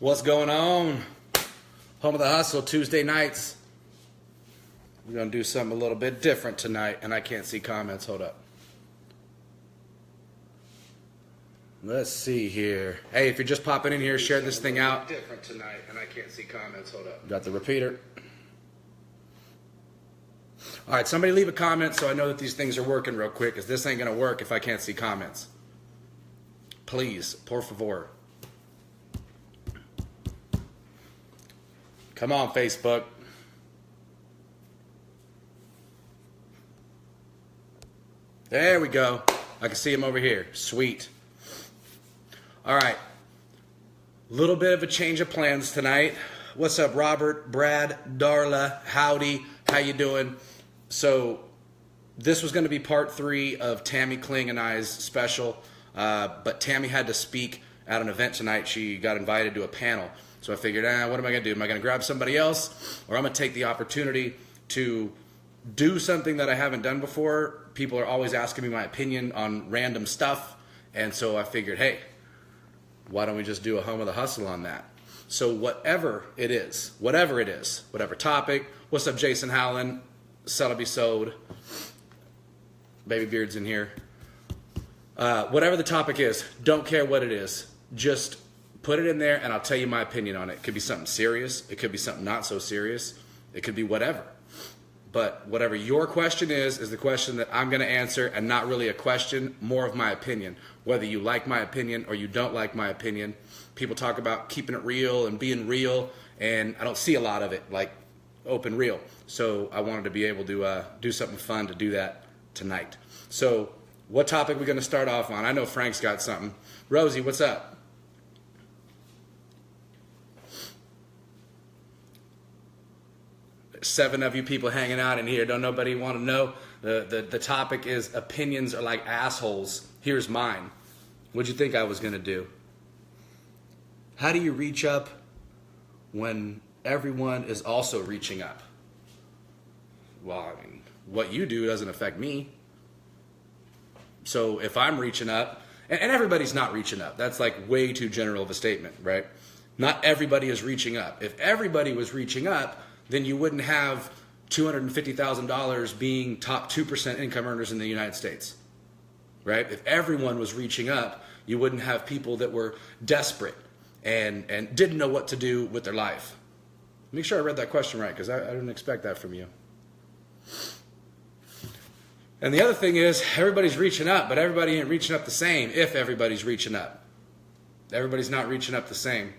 What's going on? Home of the Hustle, Tuesday nights. We're going to do something a little bit different tonight, and I can't see comments. Hold up. Let's see here. Hey, if you're just popping in here, share this thing out. Different tonight, and I can't see comments. Hold up. Got the repeater. All right, somebody leave a comment so I know that these things are working real quick, because this ain't going to work if I can't see comments. Please, por favor. Come on, Facebook. There we go. I can see him over here. Sweet. All right. Little bit of a change of plans tonight. What's up, Robert, Brad, Darla, howdy. How you doing? So this was going to be part 3 of Tammy Kling and I's special, but Tammy had to speak at an event tonight. She got invited to a panel. So I figured, what am I going to do? Am I going to grab somebody else? Or I'm going to take the opportunity to do something that I haven't done before. People are always asking me my opinion on random stuff. And so I figured, hey, why don't we just do a Home of the Hustle on that? So whatever it is, whatever topic. What's up, Jason Howland? Sell'll be sold. Baby Beard's in here. Whatever the topic is, don't care what it is. Just put it in there and I'll tell you my opinion on it. It could be something serious. It could be something not so serious. It could be whatever. But whatever your question is the question that I'm going to answer, and not really a question, more of my opinion. Whether you like my opinion or you don't like my opinion. People talk about keeping it real and being real, and I don't see a lot of it, like open real. So I wanted to be able to do something fun to do that tonight. So what topic are we going to start off on? I know Frank's got something. Rosie, what's up? 7 of you people hanging out in here. Don't nobody want to know? The topic is opinions are like assholes. Here's mine. What'd you think I was going to do? How do you reach up when everyone is also reaching up? Well, I mean, what you do doesn't affect me. So if I'm reaching up, and everybody's not reaching up. That's like way too general of a statement, right? Not everybody is reaching up. If everybody was reaching up, then you wouldn't have $250,000 being top 2% income earners in the United States, right? If everyone was reaching up, you wouldn't have people that were desperate and didn't know what to do with their life. Make sure I read that question right, because I didn't expect that from you. And the other thing is, everybody's reaching up, but everybody ain't reaching up the same if everybody's reaching up. Everybody's not reaching up the same.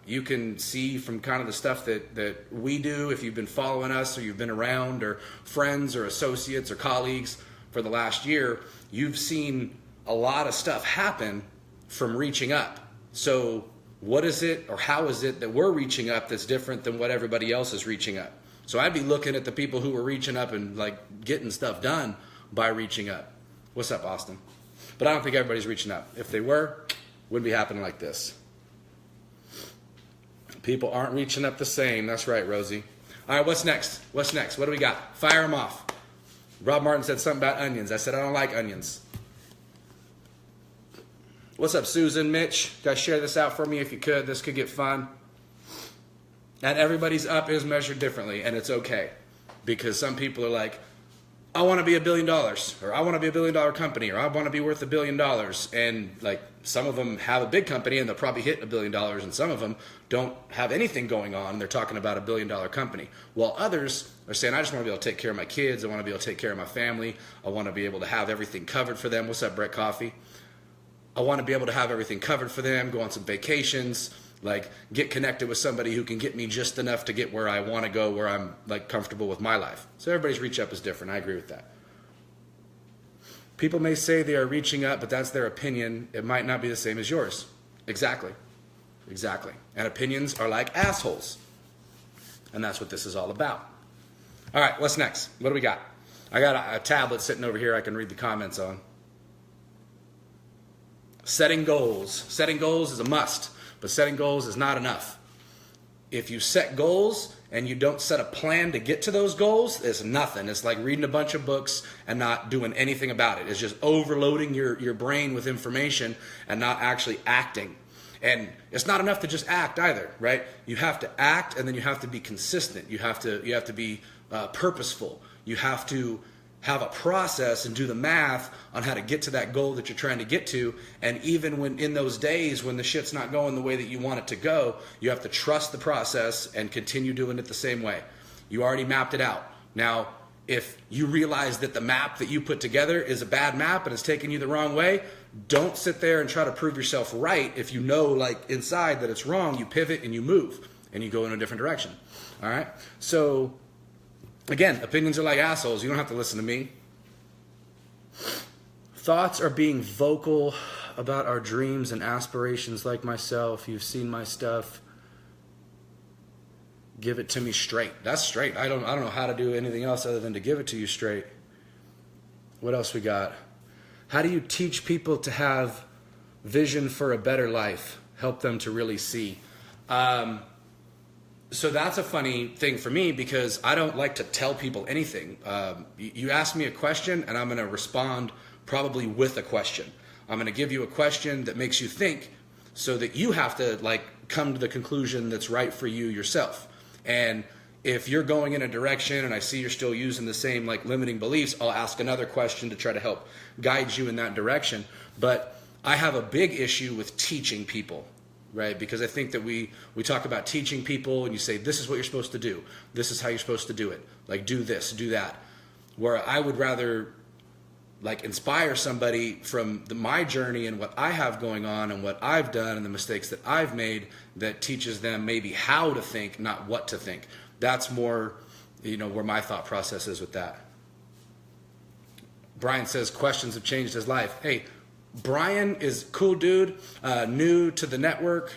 You can see from kind of the stuff that we do, if you've been following us or you've been around, or friends or associates or colleagues for the last year, you've seen a lot of stuff happen from reaching up. So what is it, or how is it that we're reaching up that's different than what everybody else is reaching up? So I'd be looking at the people who were reaching up and like getting stuff done by reaching up. What's up, Austin? But I don't think everybody's reaching up. If they were, wouldn't be happening like this. People aren't reaching up the same. That's right, Rosie. All right, what's next? What do we got? Fire them off. Rob Martin said something about onions. I said I don't like onions. What's up, Susan, Mitch? Guys, share this out for me if you could. This could get fun. And everybody's up is measured differently, and it's okay. Because some people are like, I want to be $1 billion, or I want to be $1 billion company, or I want to be worth $1 billion. And like some of them have a big company and they'll probably hit $1 billion, and some of them don't have anything going on. They're talking about $1 billion company. While others are saying, I just want to be able to take care of my kids. I want to be able to take care of my family. I want to be able to have everything covered for them. What's up, Brett Coffee? I want to be able to have everything covered for them, go on some vacations, like get connected with somebody who can get me just enough to get where I want to go, where I'm like comfortable with my life. So everybody's reach up is different. I agree with that. People may say they are reaching up, but that's their opinion. It might not be the same as yours. Exactly. And opinions are like assholes. And that's what this is all about. All right, what's next? What do we got? I got a tablet sitting over here I can read the comments on. Setting goals. Setting goals is a must. But setting goals is not enough. If you set goals and you don't set a plan to get to those goals, it's nothing. It's like reading a bunch of books and not doing anything about it. It's just overloading your brain with information and not actually acting. And it's not enough to just act either, right? You have to act, and then you have to be consistent. You have to be purposeful. You have to have a process and do the math on how to get to that goal that you're trying to get to. And even when in those days when the shit's not going the way that you want it to go, you have to trust the process and continue doing it the same way. You already mapped it out. Now, if you realize that the map that you put together is a bad map and it's taking you the wrong way, don't sit there and try to prove yourself right. If you know, like, inside that it's wrong, you pivot and you move and you go in a different direction. All right? So, again, opinions are like assholes. You don't have to listen to me. Thoughts are being vocal about our dreams and aspirations like myself. You've seen my stuff. Give it to me straight. That's straight. I don't know how to do anything else other than to give it to you straight. What else we got? How do you teach people to have vision for a better life? Help them to really see. So that's a funny thing for me because I don't like to tell people anything. You ask me a question and I'm going to respond probably with a question. I'm going to give you a question that makes you think so that you have to like come to the conclusion that's right for you yourself. And if you're going in a direction and I see you're still using the same like limiting beliefs, I'll ask another question to try to help guide you in that direction. But I have a big issue with teaching people, right? Because I think that we talk about teaching people and you say, this is what you're supposed to do. This is how you're supposed to do it. Like, do this, do that. Where I would rather like inspire somebody from my journey and what I have going on and what I've done and the mistakes that I've made that teaches them maybe how to think, not what to think. That's more, where my thought process is with that. Brian says questions have changed his life. Hey, Brian is a cool dude, new to the network,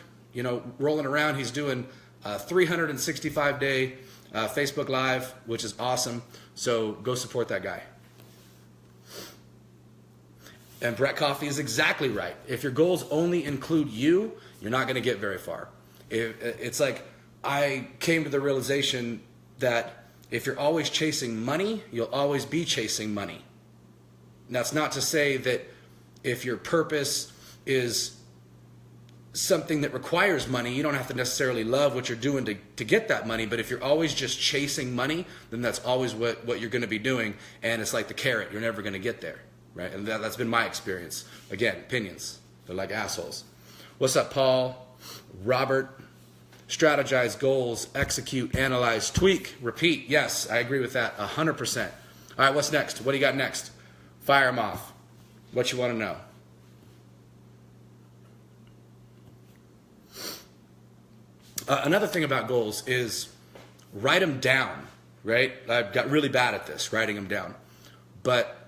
rolling around. He's doing a 365-day Facebook Live, which is awesome. So go support that guy. And Brett Coffey is exactly right. If your goals only include you, you're not going to get very far. It's like I came to the realization that if you're always chasing money, you'll always be chasing money. And that's not to say that if your purpose is something that requires money, you don't have to necessarily love what you're doing to get that money. But if you're always just chasing money, then that's always what you're going to be doing. And it's like the carrot. You're never going to get there. Right? And that's been my experience. Again, opinions. They're like assholes. What's up, Paul? Robert? Strategize, goals, execute, analyze, tweak, repeat. Yes, I agree with that 100%. All right, what's next? What do you got next? Fire them off. What you want to know? Another thing about goals is write them down, right? I've got really bad at this, writing them down. But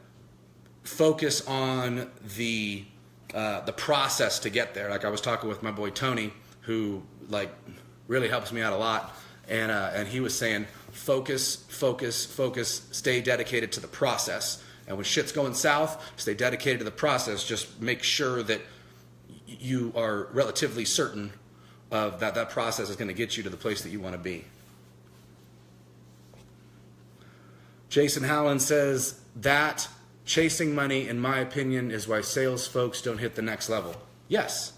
focus on the process to get there. Like I was talking with my boy Tony, who like really helps me out a lot, and he was saying focus, stay dedicated to the process. And when shit's going south, stay dedicated to the process. Just make sure that you are relatively certain of that process is going to get you to the place that you want to be. Jason Howland says that chasing money, in my opinion, is why sales folks don't hit the next level. Yes,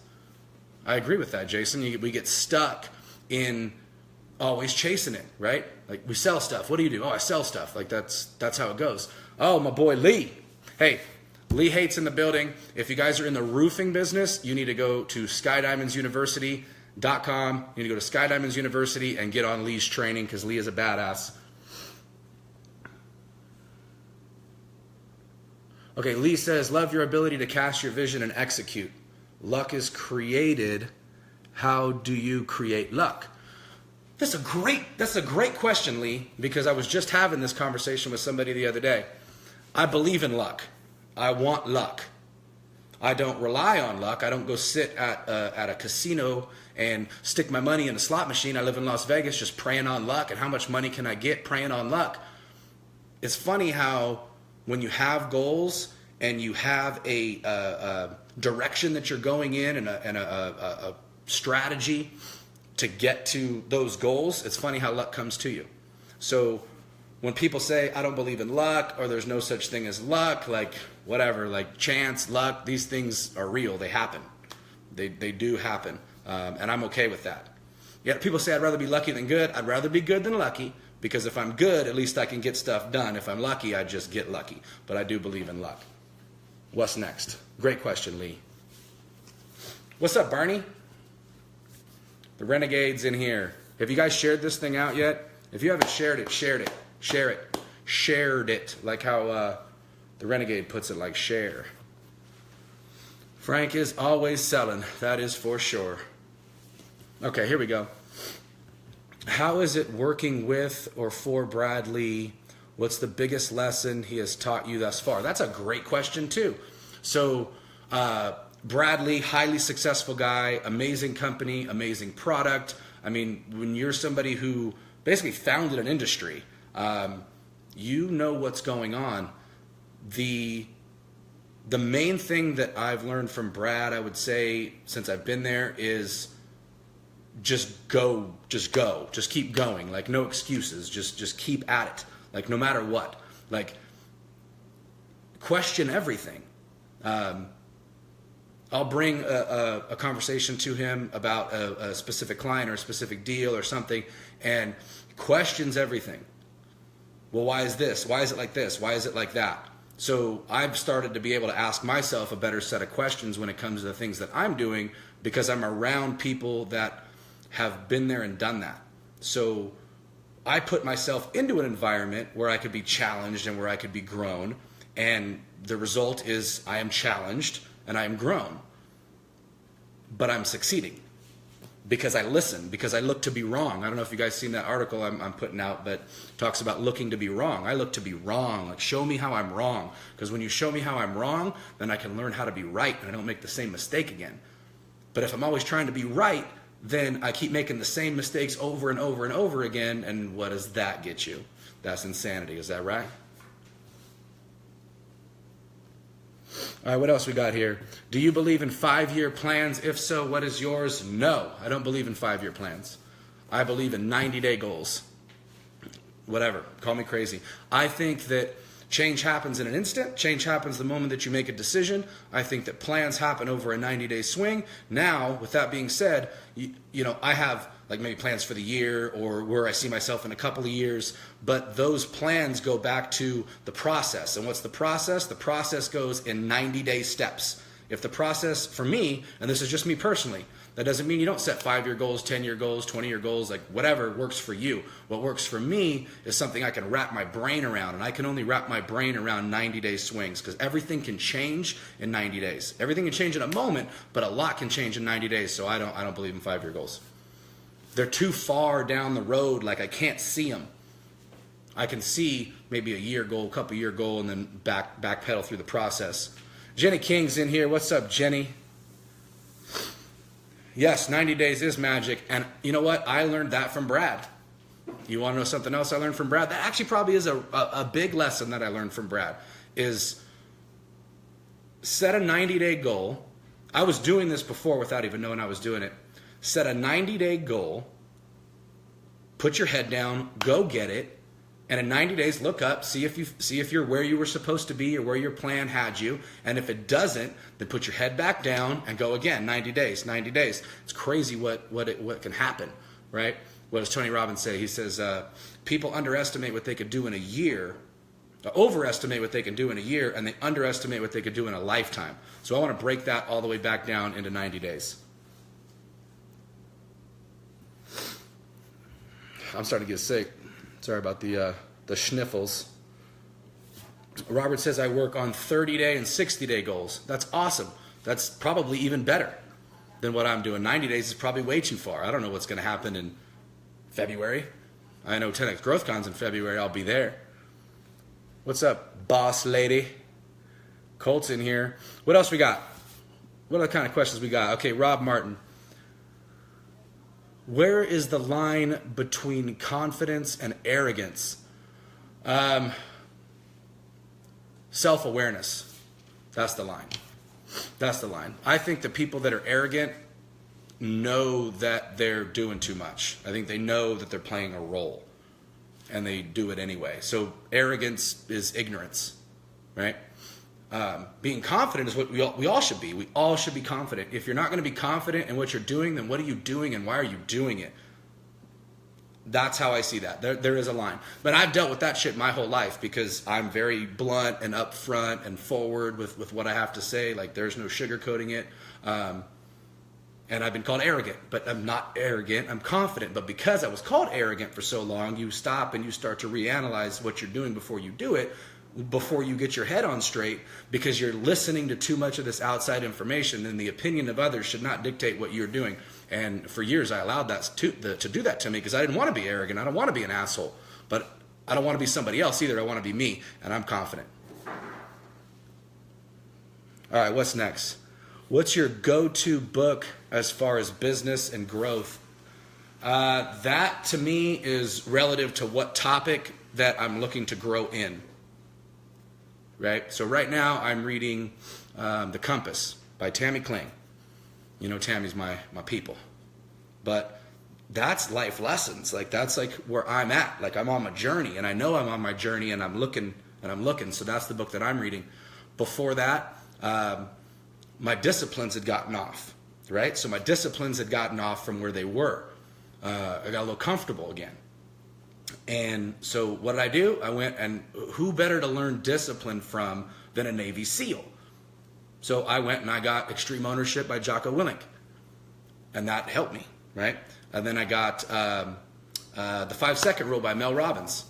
I agree with that, Jason. We get stuck in always chasing it, right? Like we sell stuff. What do you do? Oh, I sell stuff. Like that's how it goes. Oh, my boy Lee. Hey, Lee Hates in the building. If you guys are in the roofing business, you need to go to skydiamondsuniversity.com. You need to go to Sky Diamonds University and get on Lee's training because Lee is a badass. Okay, Lee says, love your ability to cast your vision and execute. Luck is created. How do you create luck? That's a great question, Lee, because I was just having this conversation with somebody the other day. I believe in luck. I want luck. I don't rely on luck. I don't go sit at a casino and stick my money in a slot machine. I live in Las Vegas just praying on luck. And how much money can I get praying on luck? It's funny how when you have goals and you have a direction that you're going in and a strategy to get to those goals, it's funny how luck comes to you. So when people say, I don't believe in luck, or there's no such thing as luck, like whatever, like chance, luck, these things are real. They happen. They do happen, and I'm okay with that. Yeah, people say I'd rather be lucky than good. I'd rather be good than lucky, because if I'm good, at least I can get stuff done. If I'm lucky, I just get lucky. But I do believe in luck. What's next? Great question, Lee. What's up, Barney? The Renegade's in here. Have you guys shared this thing out yet? If you haven't shared it, share it. Shared it. Like how the Renegade puts it, like share. Frank is always selling. That is for sure. Okay, here we go. How is it working with or for Brad Lea? What's the biggest lesson he has taught you thus far? That's a great question, too. So, Brad Lea, highly successful guy, amazing company, amazing product. I mean, when you're somebody who basically founded an industry, you know what's going on. The main thing that I've learned from Brad, I would say, since I've been there, is just go, just keep going. Like, no excuses, just keep at it. Like, no matter what. Like, question everything. I'll bring a conversation to him about a specific client or a specific deal or something, and questions everything. Well, why is this? Why is it like this? Why is it like that? So I've started to be able to ask myself a better set of questions when it comes to the things that I'm doing, because I'm around people that have been there and done that. So I put myself into an environment where I could be challenged and where I could be grown, and the result is I am challenged and I am grown. But I'm succeeding because I listen, because I look to be wrong. I don't know if you guys seen that article I'm putting out, but it talks about looking to be wrong. I look to be wrong. Like, show me how I'm wrong. Because when you show me how I'm wrong, then I can learn how to be right and I don't make the same mistake again. But if I'm always trying to be right, then I keep making the same mistakes over and over and over again. And what does that get you? That's insanity. Is that right? All right, what else we got here? Do you believe in 5-year plans? If so, what is yours? No, I don't believe in 5-year plans. I believe in 90-day goals. Whatever, call me crazy. I think that change happens in an instant. Change happens the moment that you make a decision. I think that plans happen over a 90-day swing. Now, with that being said, you know, I have like maybe plans for the year or where I see myself in a couple of years, but those plans go back to the process. And what's the process? The process goes in 90-day steps. If the process, for me, and this is just me personally, that doesn't mean you don't set 5-year goals, 10-year goals, 20-year goals, like whatever works for you. What works for me is something I can wrap my brain around, and I can only wrap my brain around 90-day swings, because everything can change in 90 days. Everything can change in a moment, but a lot can change in 90 days, so I don't believe in 5-year goals. They're too far down the road, like I can't see them. I can see maybe a year goal, couple year goal, and then backpedal through the process. Jenny King's in here. What's up, Jenny? Yes, 90 days is magic. And you know what? I learned that from Brad. You want to know something else I learned from Brad? That actually probably is a big lesson that I learned from Brad, is set a 90-day goal. I was doing this before without even knowing I was doing it. Set a 90-day goal, put your head down, go get it, and in 90 days look up, see if you're where you were supposed to be or where your plan had you, and if it doesn't, then put your head back down and go again. 90 days. It's crazy what can happen, right? What does Tony Robbins say? He says people underestimate what they could do in a year, overestimate what they can do in a year, and they underestimate what they could do in a lifetime. So I want to break that all the way back down into 90 days. I'm starting to get sick. Sorry about the schniffles. Robert says I work on 30-day and 60-day goals. That's awesome. That's probably even better than what I'm doing. 90 days is probably way too far. I don't know what's going to happen in February. I know 10X GrowthCon's in February. I'll be there. What's up, boss lady? Colt's in here. What else we got? What other kind of questions we got? Okay, Rob Martin. Where is the line between confidence and arrogance? Self-awareness. That's the line. That's the line. I think the people that are arrogant know that they're doing too much. I think they know that they're playing a role, and they do it anyway. So arrogance is ignorance, right? Being confident is what we all should be. We all should be confident. If you're not going to be confident in what you're doing, then what are you doing and why are you doing it? That's how I see that. There is a line. But I've dealt with that shit my whole life because I'm very blunt and upfront and forward with what I have to say. Like, there's no sugarcoating it. And I've been called arrogant, but I'm not arrogant. I'm confident. But because I was called arrogant for so long, you stop and you start to reanalyze what you're doing before you do it, before you get your head on straight, because you're listening to too much of this outside information, and the opinion of others should not dictate what you're doing. And for years, I allowed that to do that to me because I didn't want to be arrogant. I don't want to be an asshole, but I don't want to be somebody else either. I want to be me, and I'm confident. All right, what's next? What's your go-to book as far as business and growth? That, to me, is relative to what topic that I'm looking to grow in. Right? So right now, I'm reading The Compass by Tammy Kling. You know, Tammy's my people. But that's life lessons. Like, that's like where I'm at. Like, I'm on my journey, and I know I'm on my journey, and I'm looking. So that's the book that I'm reading. Before that, my disciplines had gotten off, right? So my disciplines had gotten off from where they were. I got a little comfortable again. And so what did I do? I went, and who better to learn discipline from than a Navy SEAL? So I went and I got Extreme Ownership by Jocko Willink. And that helped me, right? And then I got the 5-Second Rule by Mel Robbins.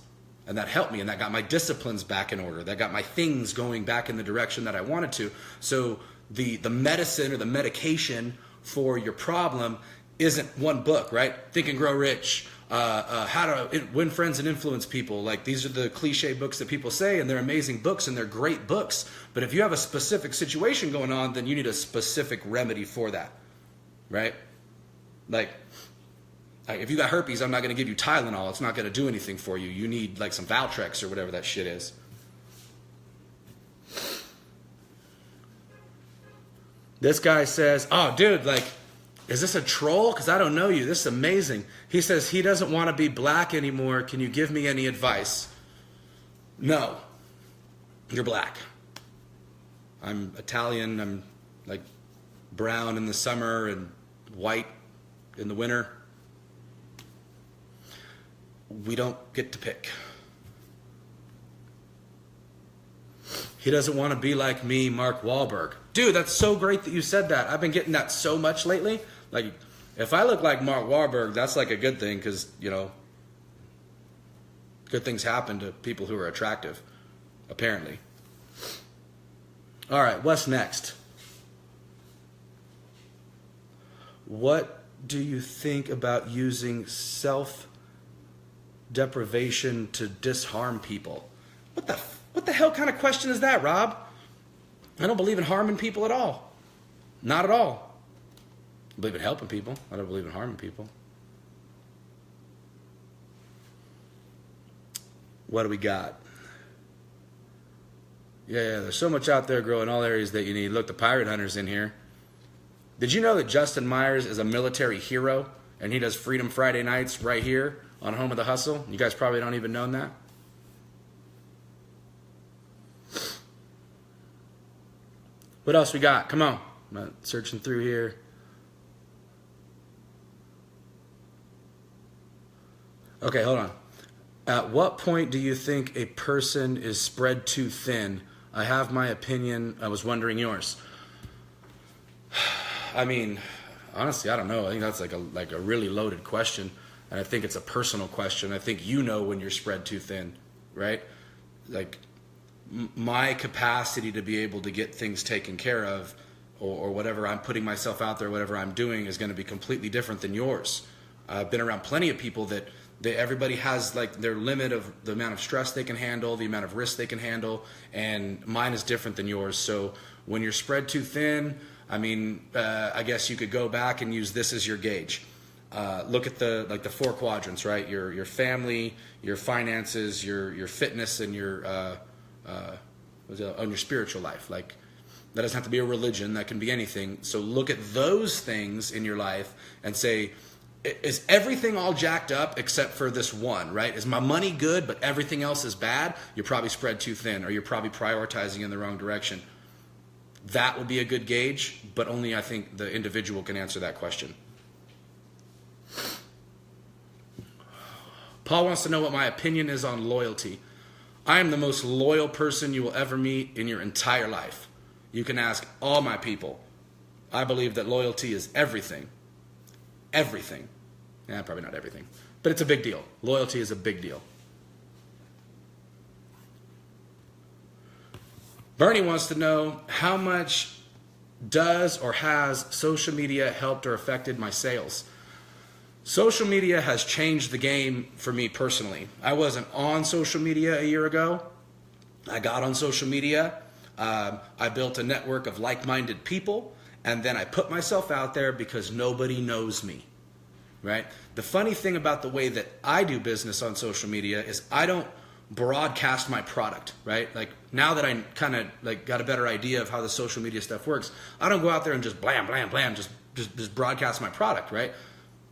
And that helped me, and that got my disciplines back in order. That got my things going back in the direction that I wanted to. So the medicine or the medication for your problem isn't one book, right? Think and Grow Rich, How to Win Friends and Influence People. Like, these are the cliche books that people say, and they're amazing books, and they're great books. But if you have a specific situation going on, then you need a specific remedy for that, right? Like if you got herpes, I'm not going to give you Tylenol. It's not going to do anything for you. You need like some Valtrex or whatever that shit is. This guy says, oh, dude, like, is this a troll? Because I don't know you. This is amazing. He says he doesn't want to be black anymore. Can you give me any advice? No. You're black. I'm Italian. I'm like brown in the summer and white in the winter. We don't get to pick. He doesn't want to be like me, Mark Wahlberg. Dude, that's so great that you said that. I've been getting that so much lately. Like, if I look like Mark Wahlberg, that's like a good thing because, you know, good things happen to people who are attractive, apparently. All right, what's next? What do you think about using self-deprivation to disharm people? What the hell kind of question is that, Rob? I don't believe in harming people at all. Not at all. I believe in helping people. I don't believe in harming people. What do we got? Yeah, there's so much out there growing all areas that you need. Look, the Pirate Hunter's in here. Did you know that Justin Myers is a military hero and he does Freedom Friday nights right here on Home of the Hustle? You guys probably don't even know that. What else we got? Come on. I'm not searching through here. Okay, hold on. At what point do you think a person is spread too thin? I have my opinion. I was wondering yours. I mean, honestly, I don't know. I think that's like a really loaded question, and I think it's a personal question. I think you know when you're spread too thin, right? Like, my capacity to be able to get things taken care of or whatever I'm putting myself out there, whatever I'm doing is going to be completely different than yours. I've been around plenty of people that everybody has like their limit of the amount of stress they can handle, the amount of risk they can handle, and mine is different than yours. So when you're spread too thin, I mean, I guess you could go back and use this as your gauge. Look at the 4 quadrants, right? Your family, your finances, your fitness, and your on your spiritual life. Like, that doesn't have to be a religion. That can be anything. So look at those things in your life and say, is everything all jacked up except for this one, right? Is my money good but everything else is bad? You're probably spread too thin, or you're probably prioritizing in the wrong direction. that would be a good gauge, but only I think the individual can answer that question. Paul wants to know what my opinion is on loyalty. I am the most loyal person you will ever meet in your entire life. You can ask all my people. I believe that loyalty is everything. Everything. Probably not everything, but it's a big deal. Loyalty is a big deal. Bernie wants to know, how much does or has social media helped or affected my sales? Social media has changed the game for me personally. I wasn't on social media a year ago. I got on social media. I built a network of like-minded people, and then I put myself out there because nobody knows me, right? The funny thing about the way that I do business on social media is I don't broadcast my product, right? Like now that I kind of like got a better idea of how the social media stuff works, I don't go out there and just blam, blam, blam, just broadcast my product, right?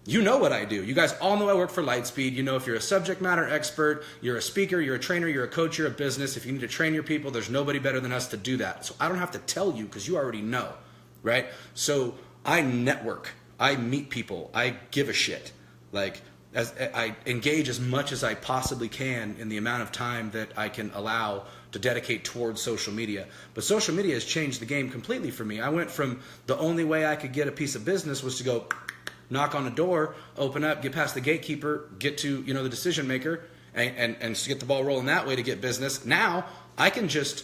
You know what I do. You guys all know I work for Lightspeed. You know if you're a subject matter expert, you're a speaker, you're a trainer, you're a coach, you're a business. If you need to train your people, there's nobody better than us to do that. So I don't have to tell you because you already know, right? So I network. I meet people. I give a shit. Like as I engage as much as I possibly can in the amount of time that I can allow to dedicate towards social media. But social media has changed the game completely for me. I went from the only way I could get a piece of business was to go knock on a door, open up, get past the gatekeeper, get to the decision maker, and get the ball rolling that way to get business. Now I can just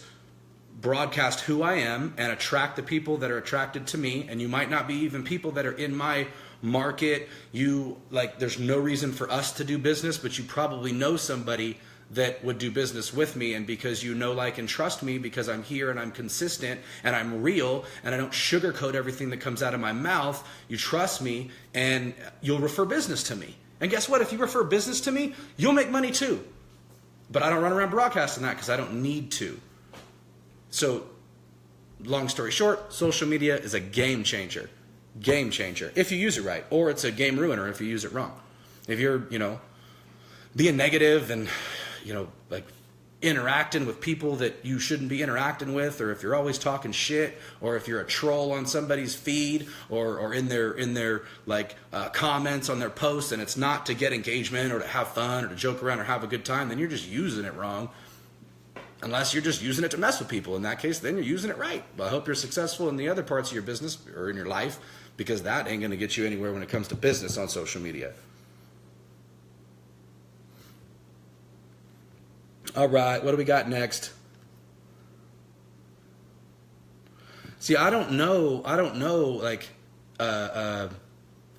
broadcast who I am and attract the people that are attracted to me. And you might not be even people that are in my market. There's no reason for us to do business, but you probably know somebody that would do business with me, and because you know, like, and trust me because I'm here and I'm consistent and I'm real and I don't sugarcoat everything that comes out of my mouth, you trust me and you'll refer business to me. And guess what? If you refer business to me, you'll make money too. But I don't run around broadcasting that because I don't need to. So, long story short, social media is a game changer. Game changer. If you use it right. Or it's a game ruiner if you use it wrong. If you're, being negative and interacting with people that you shouldn't be interacting with, or if you're always talking shit, or if you're a troll on somebody's feed, or in their comments on their posts, and it's not to get engagement or to have fun or to joke around or have a good time, then you're just using it wrong. Unless you're just using it to mess with people. In that case, then you're using it right. But I hope you're successful in the other parts of your business or in your life, because that ain't going to get you anywhere when it comes to business on social media. All right, what do we got next? See, I don't know.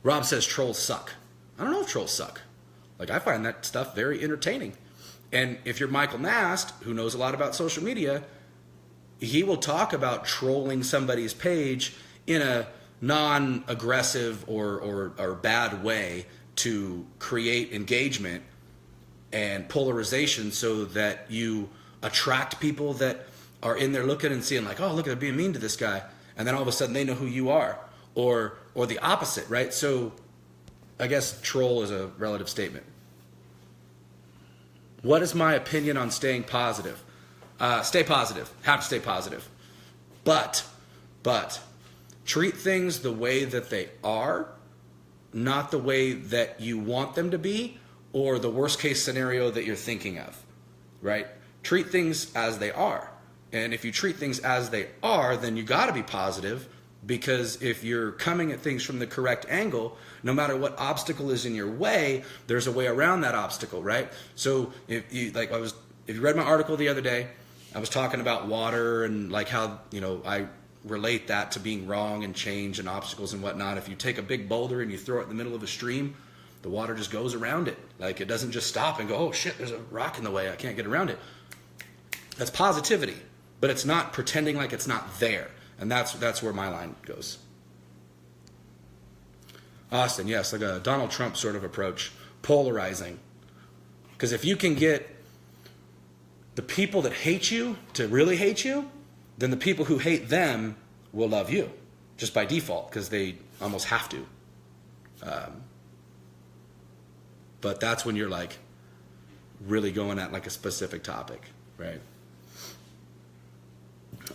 Rob says trolls suck. I don't know if trolls suck. I find that stuff very entertaining. And if you're Michael Nast, who knows a lot about social media, he will talk about trolling somebody's page in a non-aggressive or bad way to create engagement and polarization so that you attract people that are in there looking and seeing oh, look, they're being mean to this guy. And then all of a sudden they know who you are. Or the opposite, right? So I guess troll is a relative statement. What is my opinion on staying positive? Stay positive. Have to stay positive. But treat things the way that they are, not the way that you want them to be, or the worst case scenario that you're thinking of, right? Treat things as they are. And if you treat things as they are, then you got to be positive, because if you're coming at things from the correct angle, no matter what obstacle is in your way, there's a way around that obstacle, right? So if you read my article the other day, I was talking about water and how, I relate that to being wrong and change and obstacles and whatnot. If you take a big boulder and you throw it in the middle of a stream, the water just goes around it. It doesn't just stop and go, oh shit, there's a rock in the way, I can't get around it. That's positivity, but it's not pretending like it's not there. And that's where my line goes. Austin, yes, like a Donald Trump sort of approach, polarizing. Because if you can get the people that hate you to really hate you, then the people who hate them will love you, just by default, because they almost have to. But that's when you're really going at a specific topic, right?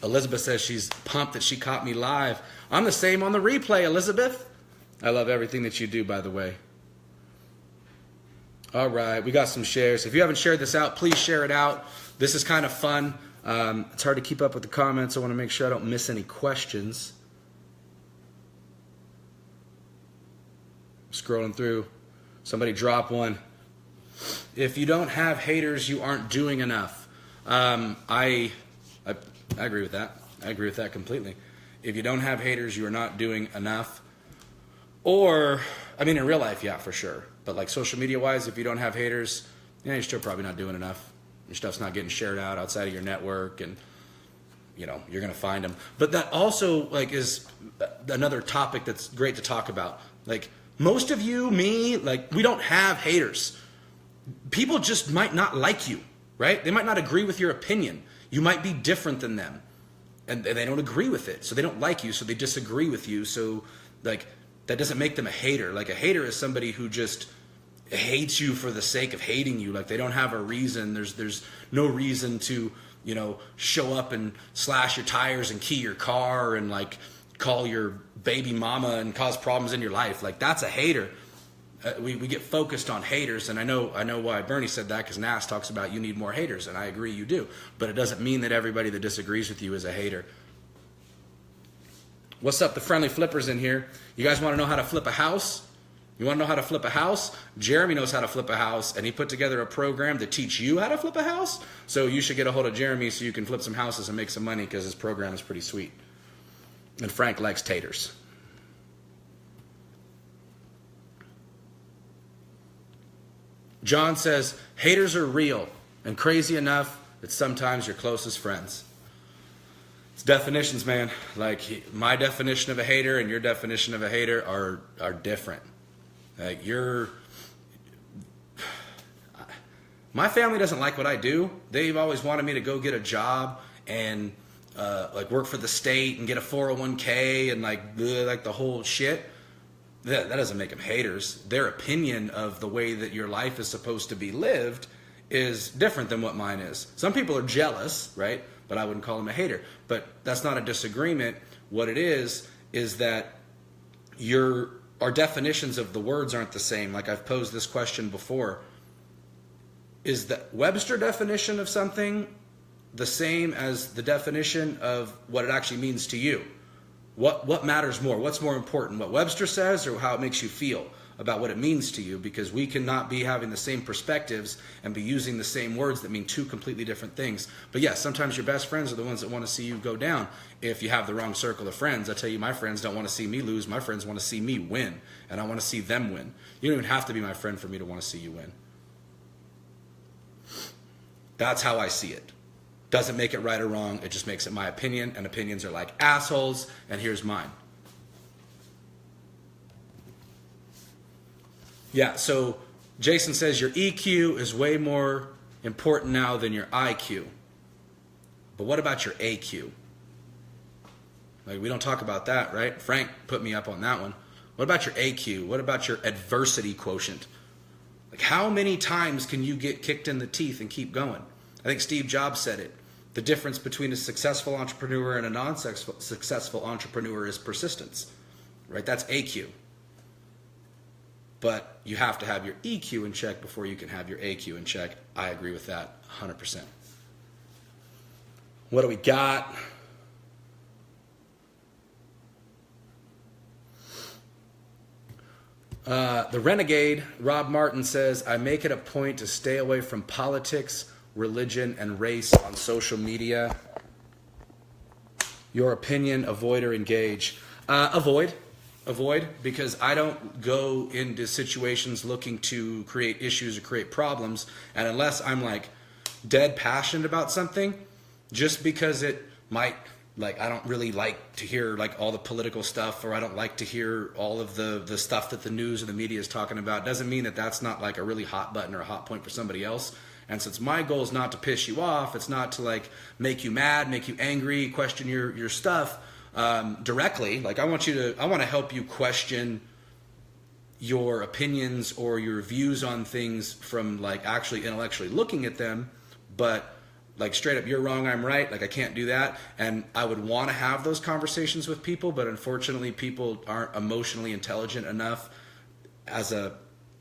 Elizabeth says she's pumped that she caught me live. I'm the same on the replay, Elizabeth. I love everything that you do, by the way. All right, we got some shares. If you haven't shared this out, please share it out. This is kind of fun. It's hard to keep up with the comments. I want to make sure I don't miss any questions. Scrolling through. Somebody drop one. If you don't have haters, you aren't doing enough. I agree with that. I agree with that completely. If you don't have haters, you are not doing enough. Or, I mean, in real life, yeah, for sure. But like social media wise, if you don't have haters, you're still probably not doing enough. Your stuff's not getting shared out outside of your network, and you're going to find them. But that also like is another topic that's great to talk about. Like most of you, me, like we don't have haters. People just might not like you, right? They might not agree with your opinion. You might be different than them, and they don't agree with it. So they don't like you, so they disagree with you. So like that doesn't make them a hater. Like a hater is somebody who just hates you for the sake of hating you. Like they don't have a reason. There's no reason to, show up and slash your tires and key your car and like call your baby mama and cause problems in your life. Like that's a hater. We get focused on haters, and I know why Bernie said that, because Nas talks about you need more haters, and I agree you do. But it doesn't mean that everybody that disagrees with you is a hater. What's up, the friendly flippers in here? You guys want to know how to flip a house? You want to know how to flip a house? Jeremy knows how to flip a house, and he put together a program to teach you how to flip a house. So you should get a hold of Jeremy so you can flip some houses and make some money, because his program is pretty sweet. And Frank likes taters. John says, haters are real, and crazy enough that sometimes your closest friends. It's definitions, man. Like my definition of a hater and your definition of a hater are different. Like my family doesn't like what I do. They've always wanted me to go get a job and like work for the state and get a 401k and like the whole shit. That doesn't make them haters. Their opinion of the way that your life is supposed to be lived is different than what mine is. Some people are jealous, right? But I wouldn't call them a hater. But that's not a disagreement. What it is that our definitions of the words aren't the same. Like I've posed this question before. Is the Webster definition of something the same as the definition of what it actually means to you? What matters more? What's more important? What Webster says or how it makes you feel about what it means to you? Because we cannot be having the same perspectives and be using the same words that mean two completely different things. But yes, sometimes your best friends are the ones that want to see you go down if you have the wrong circle of friends. I tell you, my friends don't want to see me lose. My friends want to see me win, and I want to see them win. You don't even have to be my friend for me to want to see you win. That's how I see it. Doesn't make it right or wrong. It just makes it my opinion, and opinions are like assholes, and here's mine. Yeah, so Jason says your EQ is way more important now than your IQ. But what about your AQ? Like, we don't talk about that, right? Frank put me up on that one. What about your AQ? What about your adversity quotient? Like, how many times can you get kicked in the teeth and keep going? I think Steve Jobs said it. The difference between a successful entrepreneur and a non-successful entrepreneur is persistence, right? That's AQ. But you have to have your EQ in check before you can have your AQ in check. I agree with that 100%. What do we got? The Renegade, Rob Martin says, I make it a point to stay away from politics, religion, and race on social media. Your opinion, avoid or engage? Avoid, because I don't go into situations looking to create issues or create problems. And unless I'm like dead passionate about something, just because it might, like, I don't really like to hear like all the political stuff, or I don't like to hear all of the stuff that the news or the media is talking about, doesn't mean that that's not like a really hot button or a hot point for somebody else. And since my goal is not to piss you off, it's not to like make you mad, make you angry, question your stuff directly. Like I want to help you question your opinions or your views on things from like actually intellectually looking at them, but like straight up, you're wrong, I'm right. Like I can't do that. And I would want to have those conversations with people, but unfortunately people aren't emotionally intelligent enough as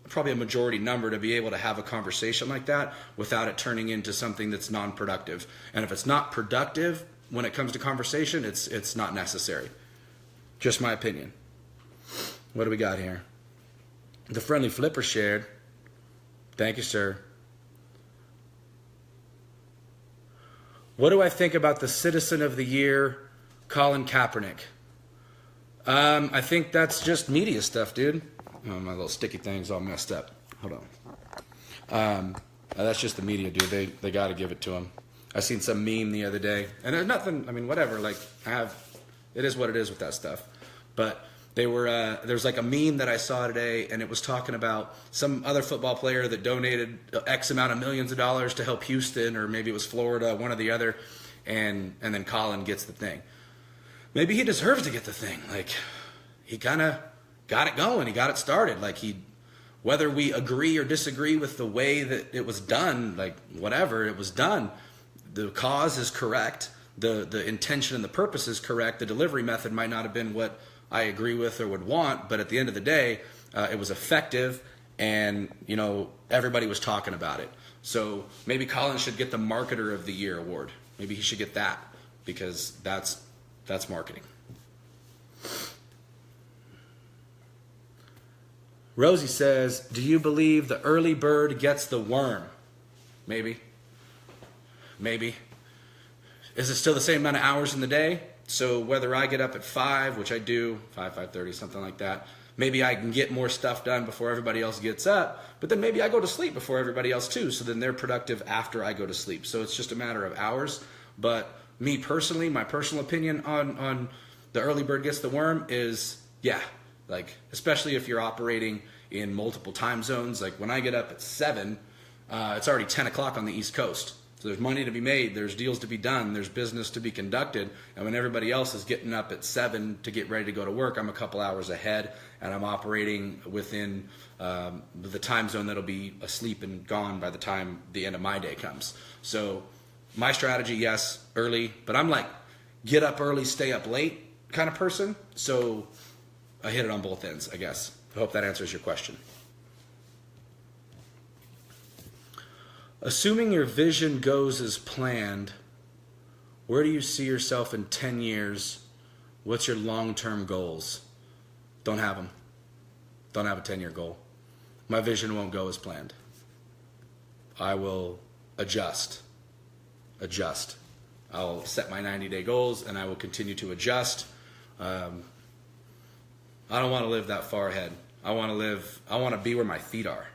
probably a majority number to be able to have a conversation like that without it turning into something that's non-productive. And if it's not productive when it comes to conversation, it's not necessary. Just my opinion. What do we got here? The Friendly Flipper shared. Thank you, sir. What do I think about the Citizen of the Year, Colin Kaepernick? I think that's just media stuff, dude. Oh, my little sticky thing's all messed up. Hold on. That's just the media, dude. They got to give it to him. I seen some meme the other day, and there's nothing. I mean, whatever. Like it is what it is with that stuff. But there's like a meme that I saw today, and it was talking about some other football player that donated X amount of millions of dollars to help Houston, or maybe it was Florida, one or the other, and then Colin gets the thing. Maybe he deserves to get the thing. Like he kind of got it going. He got it started. Like whether we agree or disagree with the way that it was done, like whatever, it was done. The cause is correct. The intention and the purpose is correct. The delivery method might not have been what I agree with or would want, but at the end of the day, it was effective, and everybody was talking about it. So maybe Colin should get the Marketer of the Year award. Maybe he should get that, because that's marketing. Rosie says, do you believe the early bird gets the worm? Maybe. Is it still the same amount of hours in the day? So whether I get up at 5, which I do, 5:30, something like that, maybe I can get more stuff done before everybody else gets up, but then maybe I go to sleep before everybody else too, so then they're productive after I go to sleep. So it's just a matter of hours. But me personally, my personal opinion on the early bird gets the worm is, yeah, like especially if you're operating in multiple time zones. Like when I get up at 7, it's already 10 o'clock on the East Coast. So there's money to be made, there's deals to be done, there's business to be conducted, and when everybody else is getting up at 7 to get ready to go to work, I'm a couple hours ahead, and I'm operating within the time zone that'll be asleep and gone by the time the end of my day comes. So my strategy, yes, early, but I'm like get up early, stay up late kind of person, so I hit it on both ends, I guess. I hope that answers your question. Assuming your vision goes as planned, where do you see yourself in 10 years? What's your long-term goals? Don't have them. Don't have a 10-year goal. My vision won't go as planned. I will adjust. I'll set my 90-day goals, and I will continue to adjust. I don't want to live that far ahead. I want to be where my feet are.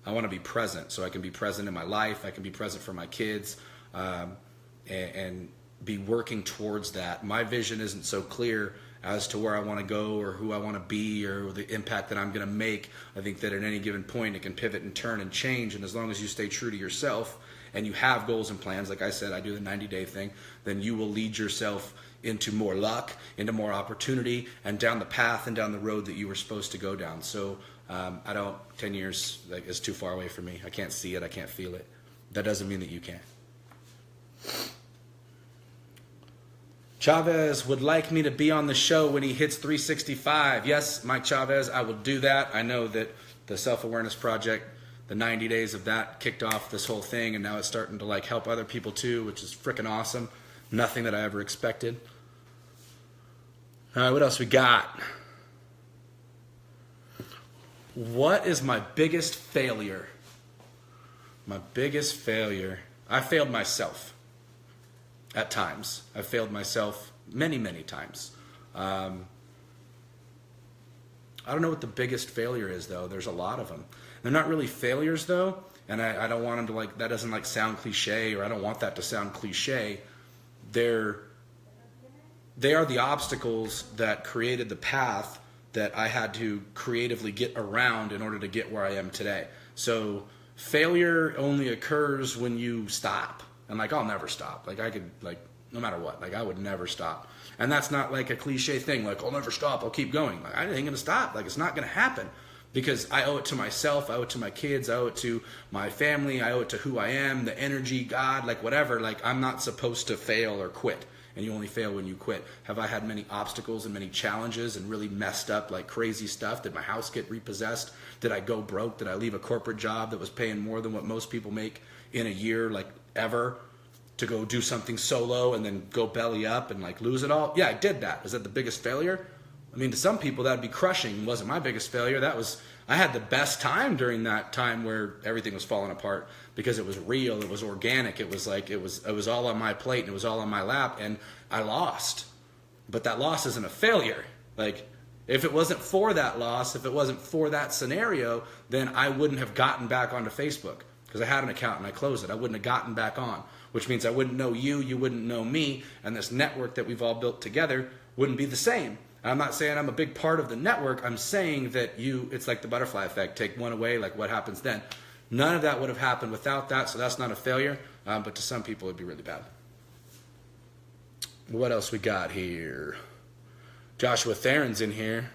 I want to be present, so I can be present in my life. I can be present for my kids, and be working towards that. My vision isn't so clear as to where I want to go or who I want to be or the impact that I'm going to make. I think that at any given point it can pivot and turn and change, and as long as you stay true to yourself and you have goals and plans, like I said, I do the 90-day thing, then you will lead yourself into more luck, into more opportunity, and down the path and down the road that you were supposed to go down. So 10 years is too far away for me. I can't see it. I can't feel it. That doesn't mean that you can't. Chavez would like me to be on the show when he hits 365. Yes, Mike Chavez, I will do that. I know that the Self-Awareness Project, the 90 days of that kicked off this whole thing, and now it's starting to help other people too, which is freaking awesome. Nothing that I ever expected. All right, what else we got? What is my biggest failure? My biggest failure. I failed myself at times. I failed myself many, many times. I don't know what the biggest failure is, though. There's a lot of them. They're not really failures, though, and I don't want them to, that doesn't sound cliche, or I don't want that to sound cliche. They are the obstacles that created the path that I had to creatively get around in order to get where I am today. So failure only occurs when you stop. And I'll never stop. No matter what, I would never stop. And that's not a cliche thing, I'll never stop, I'll keep going. I ain't gonna stop. It's not gonna happen. because I owe it to myself, I owe it to my kids, I owe it to my family, I owe it to who I am, the energy, God, like whatever. Like, I'm not supposed to fail or quit, and you only fail when you quit. Have I had many obstacles and many challenges and really messed up, like crazy stuff? Did my house get repossessed? Did I go broke? Did I leave a corporate job that was paying more than what most people make in a year, like ever, to go do something solo and then go belly up and like lose it all? Yeah, I did that. Is that the biggest failure? I mean, to some people that would be crushing. It wasn't my biggest failure. I had the best time during that time where everything was falling apart, because it was real, it was organic, it was like it was all on my plate and it was all on my lap, and I lost. But that loss isn't a failure. Like, if it wasn't for that loss, if it wasn't for that scenario, then I wouldn't have gotten back onto Facebook, because I had an account and I closed it. I wouldn't have gotten back on, which means I wouldn't know you, you wouldn't know me, and this network that we've all built together wouldn't be the same. I'm not saying I'm a big part of the network. I'm saying that it's like the butterfly effect. Take one away, like what happens then? None of that would have happened without that, so that's not a failure. But to some people, it'd be really bad. What else we got here? Joshua Theron's in here.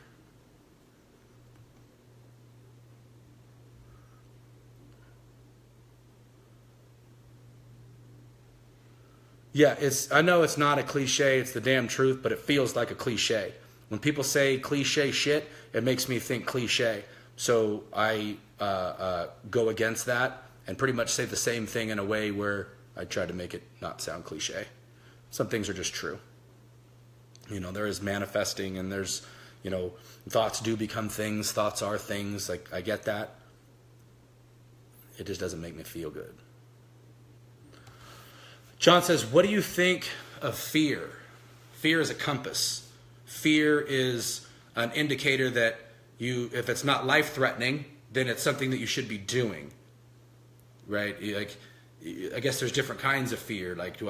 Yeah, I know it's not a cliche, it's the damn truth, but it feels like a cliche. When people say cliche shit, it makes me think cliche. So I go against that and pretty much say the same thing in a way where I try to make it not sound cliche. Some things are just true. There is manifesting, and there's, thoughts do become things, thoughts are things. Like, I get that. It just doesn't make me feel good. John says, what do you think of fear? Fear is a compass. Fear is an indicator that if it's not life-threatening, then it's something that you should be doing, right? Like, I guess there's different kinds of fear. Like,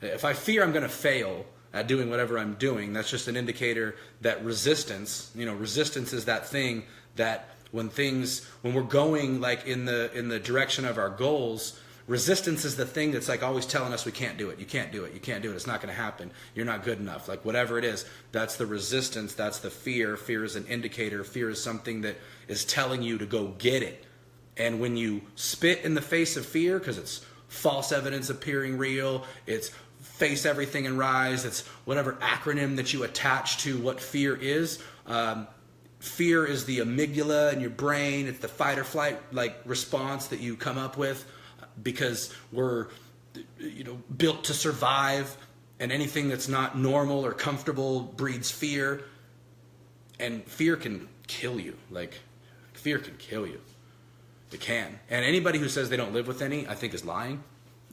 if I fear I'm going to fail at doing whatever I'm doing, that's just an indicator that resistance is that thing that when we're going like in the direction of our goals, resistance is the thing that's like always telling us we can't do it. You can't do it. You can't do it. It's not going to happen. You're not good enough. Like, whatever it is, that's the resistance. That's the fear. Fear is an indicator. Fear is something that is telling you to go get it. And when you spit in the face of fear, because it's false evidence appearing real, it's face everything and rise, it's whatever acronym that you attach to what fear is. Fear is the amygdala in your brain. It's the fight or flight response that you come up with, because we're built to survive, and anything that's not normal or comfortable breeds fear, and fear can kill you. Like, fear can kill you. It can. And anybody who says they don't live with any, I think, is lying.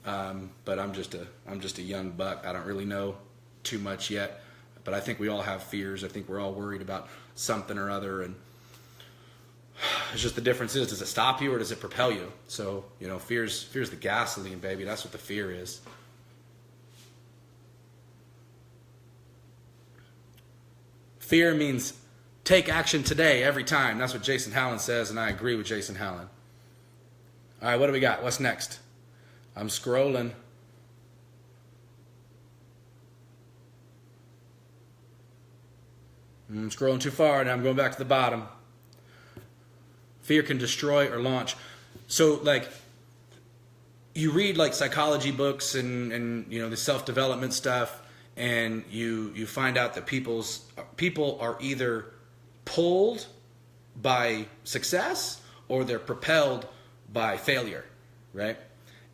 But I'm just a young buck. I don't really know too much yet, but I think we all have fears. I think we're all worried about something or other, and it's just the difference is, does it stop you or does it propel you? So, fear's the gasoline, baby. That's what the fear is. Fear means take action today, every time. That's what Jason Hallen says, and I agree with Jason Hallen. All right, what do we got? What's next? I'm scrolling. I'm scrolling too far, and I'm going back to the bottom. Fear can destroy or launch. So, you read psychology books and the self-development stuff, and you find out that people are either pulled by success or they're propelled by failure, right?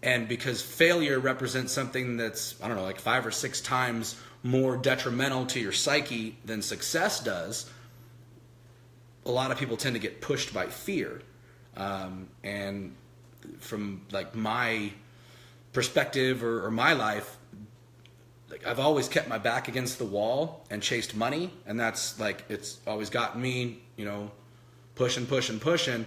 And because failure represents something that's, 5 or 6 times more detrimental to your psyche than success does, a lot of people tend to get pushed by fear. And from my perspective or my life, I've always kept my back against the wall and chased money, and that's it's always gotten me, pushing,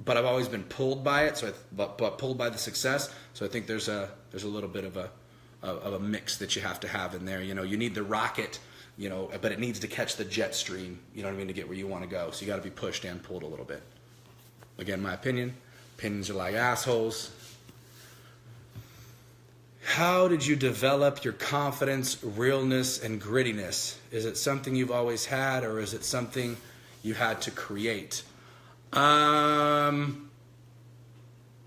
but I've always been pulled by it. But pulled by the success. So I think there's a little bit of a mix that you have to have in there. You need the rocket, but it needs to catch the jet stream, to get where you want to go. So you got to be pushed and pulled a little bit. Again, my opinion. Opinions are like assholes. How did you develop your confidence, realness, and grittiness? Is it something you've always had, or is it something you had to create? I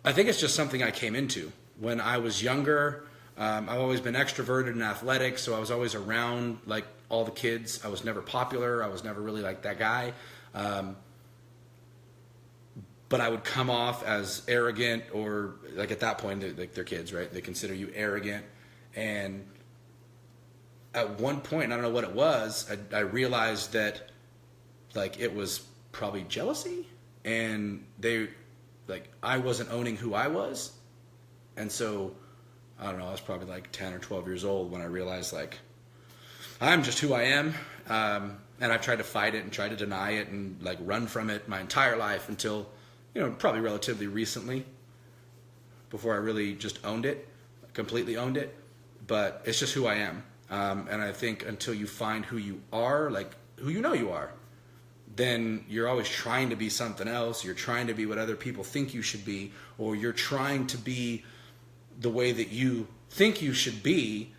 think it's just something I came into. When I was younger, I've always been extroverted and athletic, so I was always around like all the kids. I was never popular. I was never really like that guy. But I would come off as arrogant, or like at that point, they're kids, right? They consider you arrogant. And at one point, I don't know what it was, I realized that like it was probably jealousy, and I wasn't owning who I was. And so, I don't know, I was probably like 10 or 12 years old when I realized like, I'm just who I am. And I've tried to fight it and try to deny it and like run from it my entire life until, probably relatively recently, before I really just owned it, completely owned it. But it's just who I am. And I think until you find who you are, like who you are, then you're always trying to be something else. You're trying to be what other people think you should be, or you're trying to be the way that you think you should be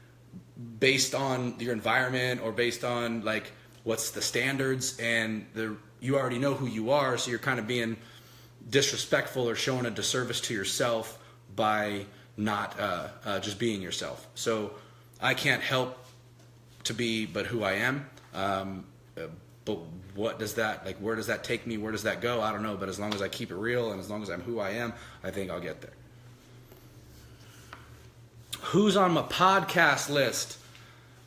based on your environment or based on like what's the standards, and you already know who you are, so you're kind of being disrespectful or showing a disservice to yourself by not just being yourself. So I can't help to be but who I am. But what does that, like, where does that take me? Where does that go? I don't know. But as long as I keep it real and as long as I'm who I am, I think I'll get there. Who's on my podcast list?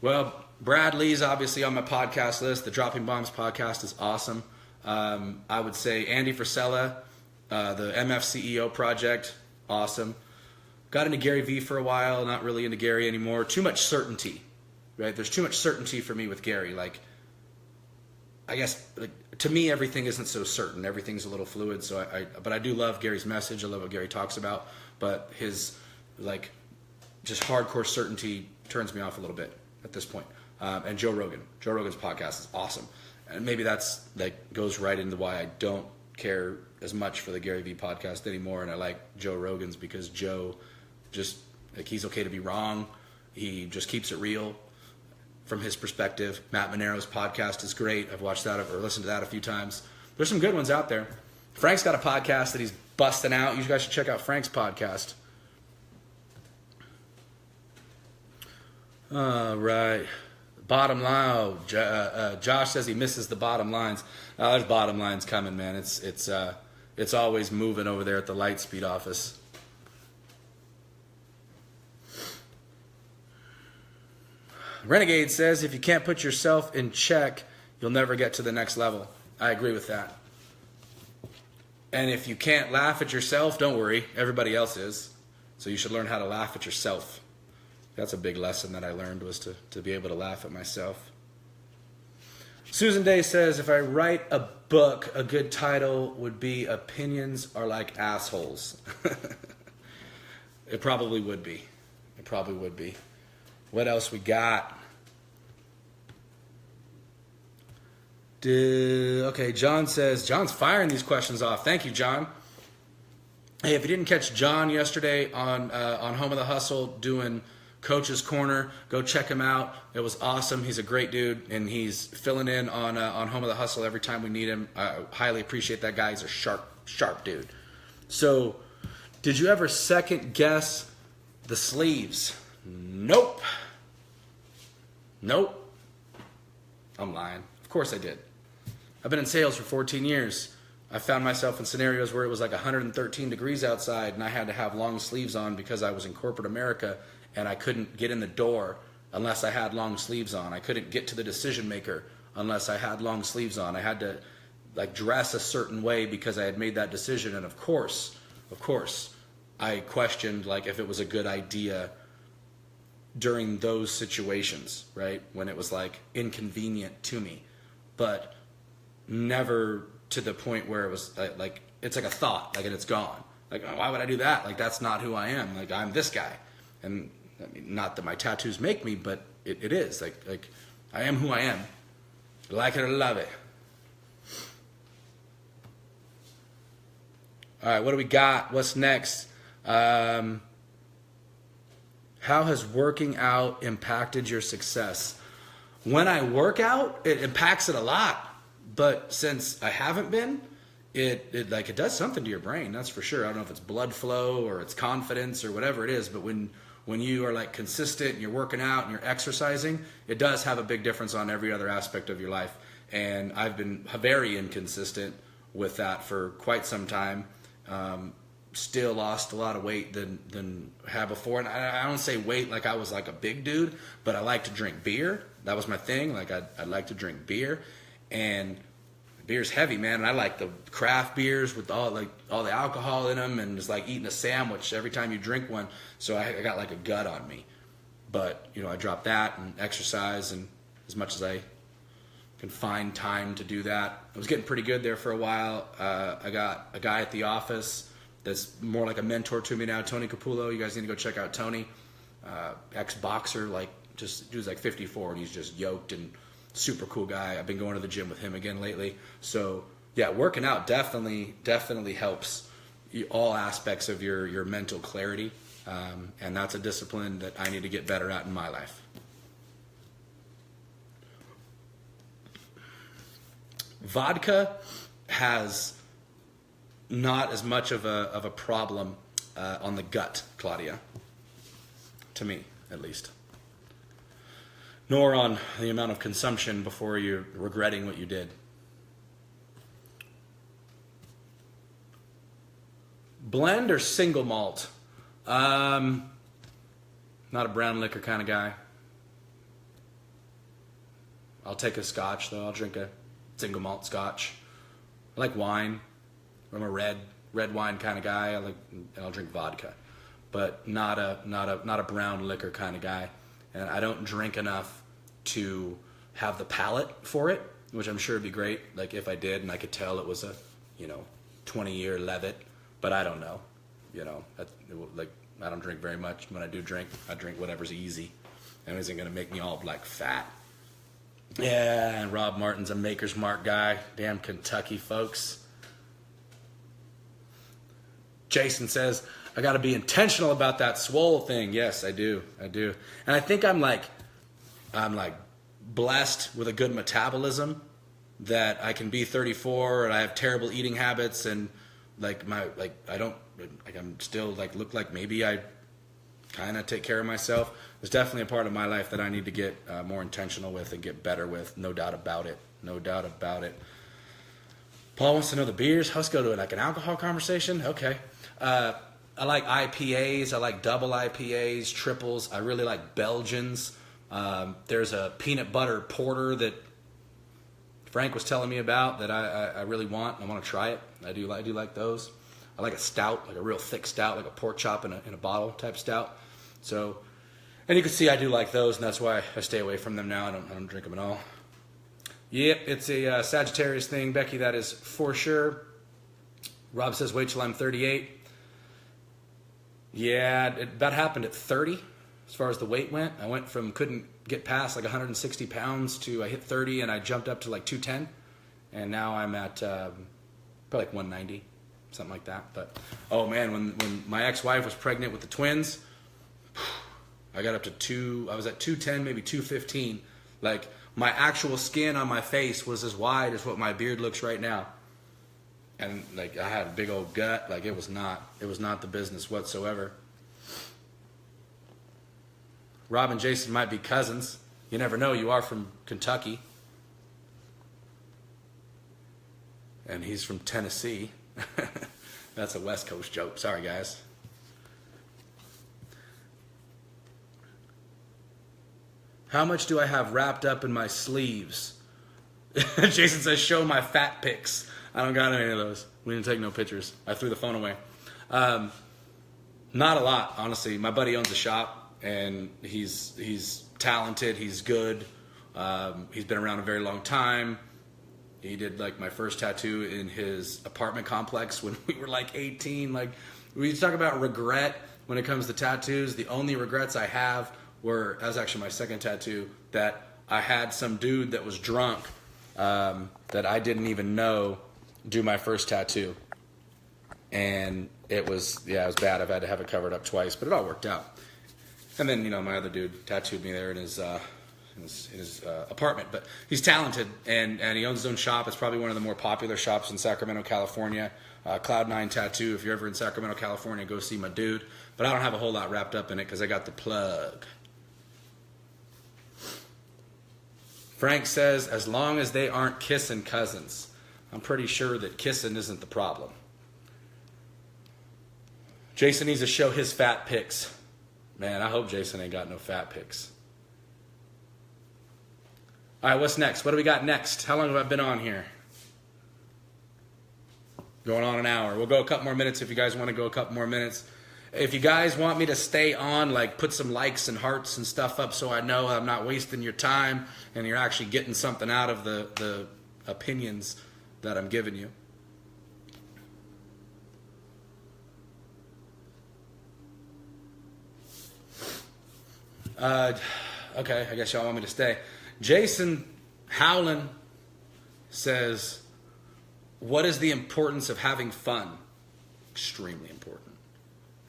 Well, Brad Lee's obviously on my podcast list. The Dropping Bombs podcast is awesome. I would say Andy Frisella, the MF CEO project, awesome. Got into Gary Vee for a while, not really into Gary anymore. Too much certainty, right? There's too much certainty for me with Gary. Like, I guess, like, to me, everything isn't so certain. Everything's a little fluid. So but I do love Gary's message. I love what Gary talks about. But his, like, just hardcore certainty turns me off a little bit at this point. And Joe Rogan. Joe Rogan's podcast is awesome. And maybe that's, like, goes right into why I don't care as much for the Gary Vee podcast anymore. And I like Joe Rogan's because Joe just, like, he's okay to be wrong. He just keeps it real from his perspective. Matt Monero's podcast is great. I've watched that or listened to that a few times. There's some good ones out there. Frank's got a podcast that he's busting out. You guys should check out Frank's podcast. All right. Bottom line. Josh says he misses the bottom lines. There's bottom lines coming, man. It's always moving over there at the Lightspeed office. Renegade says, if you can't put yourself in check, you'll never get to the next level. I agree with that. And if you can't laugh at yourself, don't worry. Everybody else is. So you should learn how to laugh at yourself. That's a big lesson that I learned, was to be able to laugh at myself. Susan Day says, if I write a book, a good title would be Opinions Are Like Assholes. It probably would be. It probably would be. What else we got? Okay, John says, John's firing these questions off. Thank you, John. Hey, if you didn't catch John yesterday on Home of the Hustle doing Coach's Corner, go check him out. It was awesome. He's a great dude, and he's filling in on Home of the Hustle every time we need him. I highly appreciate that guy. He's a sharp dude. So, did you ever second guess the sleeves? Nope. I'm lying. Of course I did. I've been in sales for 14 years. I found myself in scenarios where it was like 113 degrees outside and I had to have long sleeves on because I was in corporate America and I couldn't get in the door unless I had long sleeves on. I couldn't get to the decision maker unless I had long sleeves on. I had to like dress a certain way because I had made that decision. And of course, I questioned like if it was a good idea during those situations, right? When it was like inconvenient to me, but never to the point where it was like, it's like a thought, like, and it's gone. Like, oh, why would I do that? Like, that's not who I am. Like, I'm this guy. And I mean, not that my tattoos make me, but it is like I am who I am. Like it or love it. All right, what do we got? What's next? How has working out impacted your success? When I work out, it impacts it a lot. But since I haven't been, it does something to your brain, that's for sure. I don't know if it's blood flow or it's confidence or whatever it is, but when you are like consistent and you're working out and you're exercising, it does have a big difference on every other aspect of your life. And I've been very inconsistent with that for quite some time. Still lost a lot of weight than I had before. And I don't say weight like I was like a big dude, but I like to drink beer. That was my thing. Like I like to drink beer, and beer's heavy, man. And I like the craft beers with all the alcohol in them, and it's like eating a sandwich every time you drink one. So I got like a gut on me. But I dropped that and exercise, and as much as I can find time to do that, I was getting pretty good there for a while. I got a guy at the office that's more like a mentor to me now, Tony Capullo. You guys need to go check out Tony, ex-boxer, like just dude's like 54 and he's just yoked and super cool guy. I've been going to the gym with him again lately. So yeah, working out definitely helps all aspects of your mental clarity, and that's a discipline that I need to get better at in my life. Vodka has not as much of a problem on the gut, Claudia, to me at least, nor on the amount of consumption before you're regretting what you did. Blend or single malt? Not a brown liquor kind of guy. I'll take a scotch though. I'll drink a single malt scotch. I like wine. I'm a red wine kind of guy. I'll drink vodka, but not a brown liquor kind of guy. And I don't drink enough to have the palate for it, which I'm sure would be great. Like if I did, and I could tell it was a 20-year Levitt, but I don't know. I don't drink very much. When I do drink, I drink whatever's easy, and it isn't gonna make me all like fat. Yeah, and Rob Martin's a Maker's Mark guy. Damn Kentucky folks. Jason says, I got to be intentional about that swole thing. Yes, I do. And I think I'm like blessed with a good metabolism that I can be 34 and I have terrible eating habits, and I'm still look like maybe I kind of take care of myself. There's definitely a part of my life that I need to get more intentional with and get better with. No doubt about it. Paul wants to know the beers. Let's go to an alcohol conversation. Okay. I like IPAs. I like double IPAs, triples. I really like Belgians. There's a peanut butter porter that Frank was telling me about that I really want. I want to try it. I do like those. I like a stout, like a real thick stout, like a pork chop in a bottle type stout. So, and you can see I do like those, and that's why I stay away from them now. I don't drink them at all. Yep, it's a Sagittarius thing, Becky. That is for sure. Rob says, wait till I'm 38. Yeah, that happened at 30 as far as the weight went. I went from couldn't get past 160 pounds to I hit 30 and I jumped up to 210. And now I'm at probably 190, something like that. But, oh man, when my ex-wife was pregnant with the twins, I got up to I was at 210, maybe 215. My actual skin on my face was as wide as what my beard looks right now. And I had a big old gut. It was not the business whatsoever. Rob and Jason might be cousins. You never know. You are from Kentucky. And he's from Tennessee. That's a West Coast joke. Sorry, guys. How much do I have wrapped up in my sleeves? Jason says, show my fat pics. I don't got any of those. We didn't take no pictures. I threw the phone away. Not a lot, honestly. My buddy owns a shop, and he's talented. He's good. He's been around a very long time. He did my first tattoo in his apartment complex when we were 18. We talk about regret when it comes to tattoos. The only regrets I have that was actually my second tattoo, that I had some dude that was drunk that I didn't even know do my first tattoo. And it was bad. I've had to have it covered up twice, but it all worked out. And then, my other dude tattooed me there in his apartment. But he's talented, and he owns his own shop. It's probably one of the more popular shops in Sacramento, California. Cloud9 Tattoo. If you're ever in Sacramento, California, go see my dude. But I don't have a whole lot wrapped up in it because I got the plug. Frank says, as long as they aren't kissing cousins. I'm pretty sure that kissing isn't the problem. Jason needs to show his fat pics. Man, I hope Jason ain't got no fat pics. All right, what's next? What do we got next? How long have I been on here? Going on an hour. We'll go a couple more minutes if you guys want to go a couple more minutes. If you guys want me to stay on, like put some likes and hearts and stuff up so I know I'm not wasting your time and you're actually getting something out of the opinions that I'm giving you. Okay, I guess y'all want me to stay. Jason Howland says, what is the importance of having fun? Extremely important.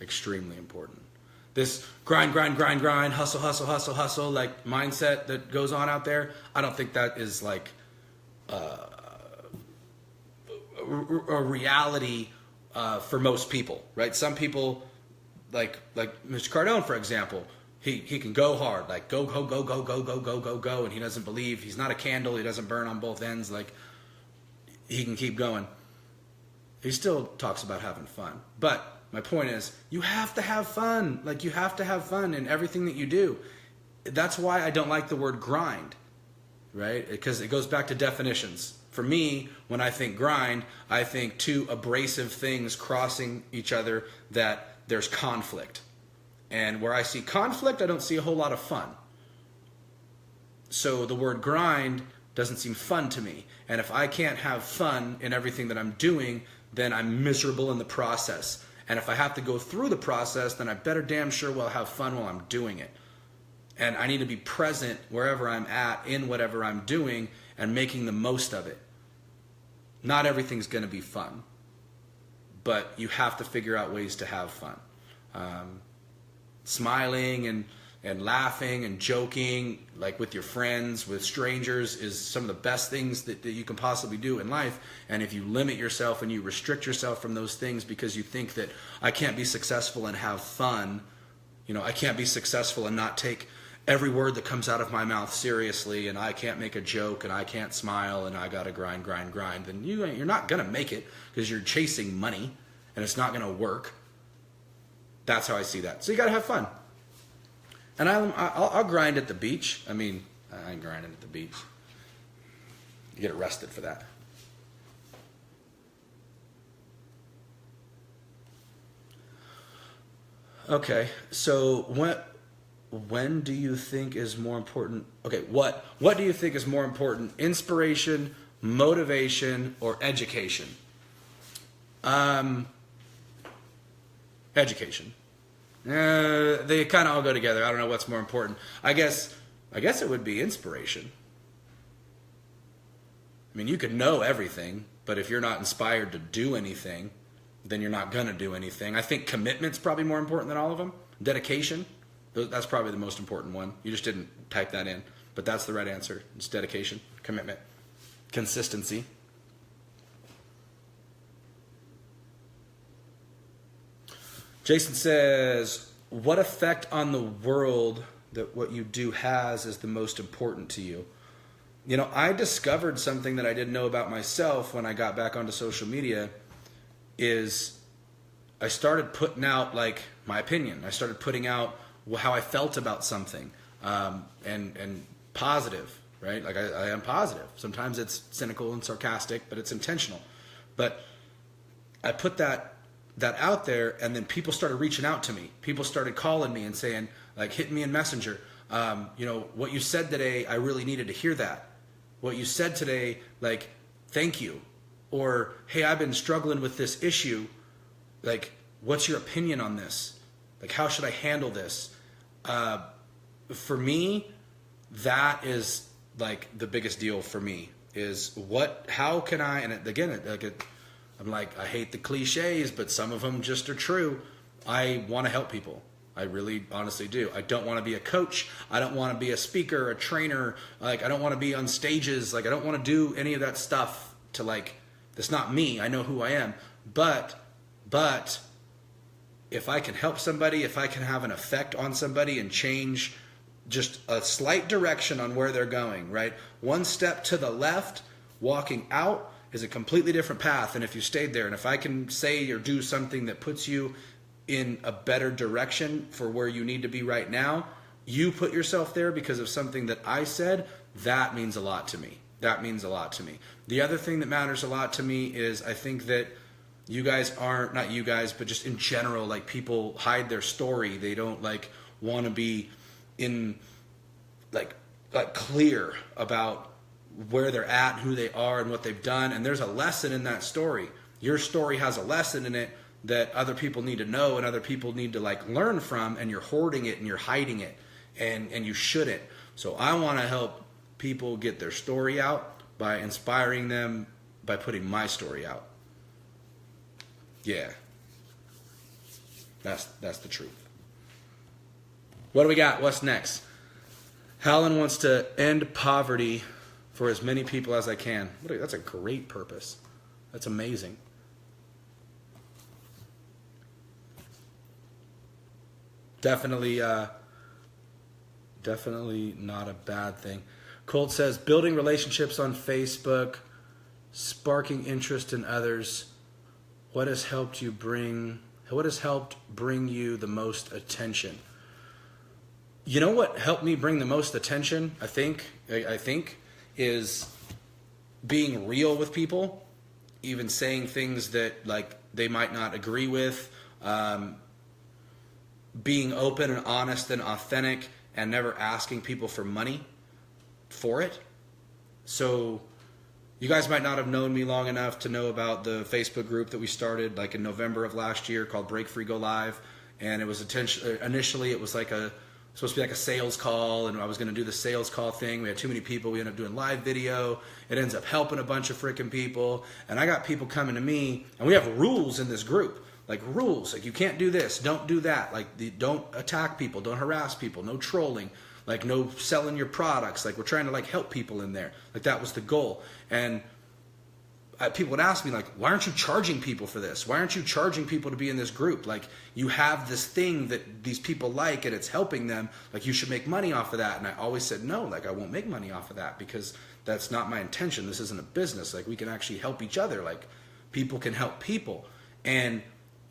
Extremely important. This grind, hustle, like mindset that goes on out there, I don't think that is like a reality for most people, right? Some people, like Mr. Cardone, for example, he can go hard, like go, and he doesn't believe, he's not a candle, he doesn't burn on both ends, like he can keep going. He still talks about having fun, but my point is, you have to have fun. Like, you have to have fun in everything that you do. That's why I don't like the word grind, right? Because it goes back to definitions. For me, when I think grind, I think two abrasive things crossing each other that there's conflict. And where I see conflict, I don't see a whole lot of fun. So the word grind doesn't seem fun to me. And if I can't have fun in everything that I'm doing, then I'm miserable in the process. And if I have to go through the process, then I better damn sure will have fun while I'm doing it. And I need to be present wherever I'm at, in whatever I'm doing, and making the most of it. Not everything's going to be fun, but you have to figure out ways to have fun. Smiling and laughing and joking, like with your friends, with strangers, is some of the best things that you can possibly do in life. And if you limit yourself and you restrict yourself from those things because you think that I can't be successful and have fun, I can't be successful and not take every word that comes out of my mouth seriously, and I can't make a joke, and I can't smile, and I gotta grind, then you're not gonna make it because you're chasing money, and it's not gonna work. That's how I see that. So you gotta have fun. And I'll grind at the beach. I mean, I ain't grinding at the beach. You get arrested for that. Okay, so when do you think is more important? Okay, what do you think is more important? Inspiration, motivation, or education? Education. They kind of all go together. I don't know what's more important. I guess it would be inspiration. I mean, you could know everything, but if you're not inspired to do anything, then you're not going to do anything. I think commitment's probably more important than all of them. Dedication, that's probably the most important one. You just didn't type that in, but that's the right answer. It's dedication, commitment, consistency. Jason says, what effect on the world that what you do has is the most important to you? I discovered something that I didn't know about myself when I got back onto social media is I started putting out like my opinion. I started putting out how I felt about something and positive, right? Like I am positive. Sometimes it's cynical and sarcastic, but it's intentional. But I put that out there, and then people started reaching out to me. People started calling me and saying, like, hitting me in Messenger. What you said today, I really needed to hear that. What you said today, like, thank you. Or, hey, I've been struggling with this issue. Like, what's your opinion on this? Like, how should I handle this? For me, that is, like, the biggest deal for me is how can I, and again, I'm like, I hate the cliches, but some of them just are true. I want to help people. I really honestly do. I don't want to be a coach. I don't want to be a speaker, a trainer. Like, I don't want to be on stages. Like, I don't want to do any of that stuff to, like, that's not me. I know who I am. But if I can help somebody, if I can have an effect on somebody and change just a slight direction on where they're going, right? One step to the left, walking out, is a completely different path than if you stayed there. And if I can say or do something that puts you in a better direction for where you need to be right now, you put yourself there because of something that I said, that means a lot to me. That means a lot to me. The other thing that matters a lot to me is I think that you guys aren't, not you guys, but just in general, like, people hide their story. They don't, like, want to be in, like clear about where they're at, who they are, and what they've done. And there's a lesson in that story. Your story has a lesson in it that other people need to know and other people need to, like, learn from, and you're hoarding it and you're hiding it, and you shouldn't. So I want to help people get their story out by inspiring them by putting my story out. Yeah. That's the truth. What do we got? What's next? Helen wants to end poverty for as many people as I can. That's a great purpose. That's amazing. Definitely not a bad thing. Colt says, building relationships on Facebook, sparking interest in others. What has helped bring you the most attention? You know what helped me bring the most attention, I think, is being real with people, even saying things that, like, they might not agree with, being open and honest and authentic, and never asking people for money for it. So you guys might not have known me long enough to know about the Facebook group that we started, like, in November of last year, called Break Free Go Live. And it was initially it was like supposed to be like a sales call, and I was going to do the sales call thing. We had too many people. We ended up doing live video. It ends up helping a bunch of freaking people. And I got people coming to me, and we have rules in this group. Like, rules. Like, you can't do this. Don't do that. Like, don't attack people. Don't harass people. No trolling. Like, no selling your products. Like, we're trying to, like, help people in there. Like, that was the goal. And people would ask me, like, why aren't you charging people for this? Why aren't you charging people to be in this group? Like, you have this thing that these people like and it's helping them. Like, you should make money off of that. And I always said, no, like, I won't make money off of that because that's not my intention. This isn't a business. Like, we can actually help each other. Like, people can help people. And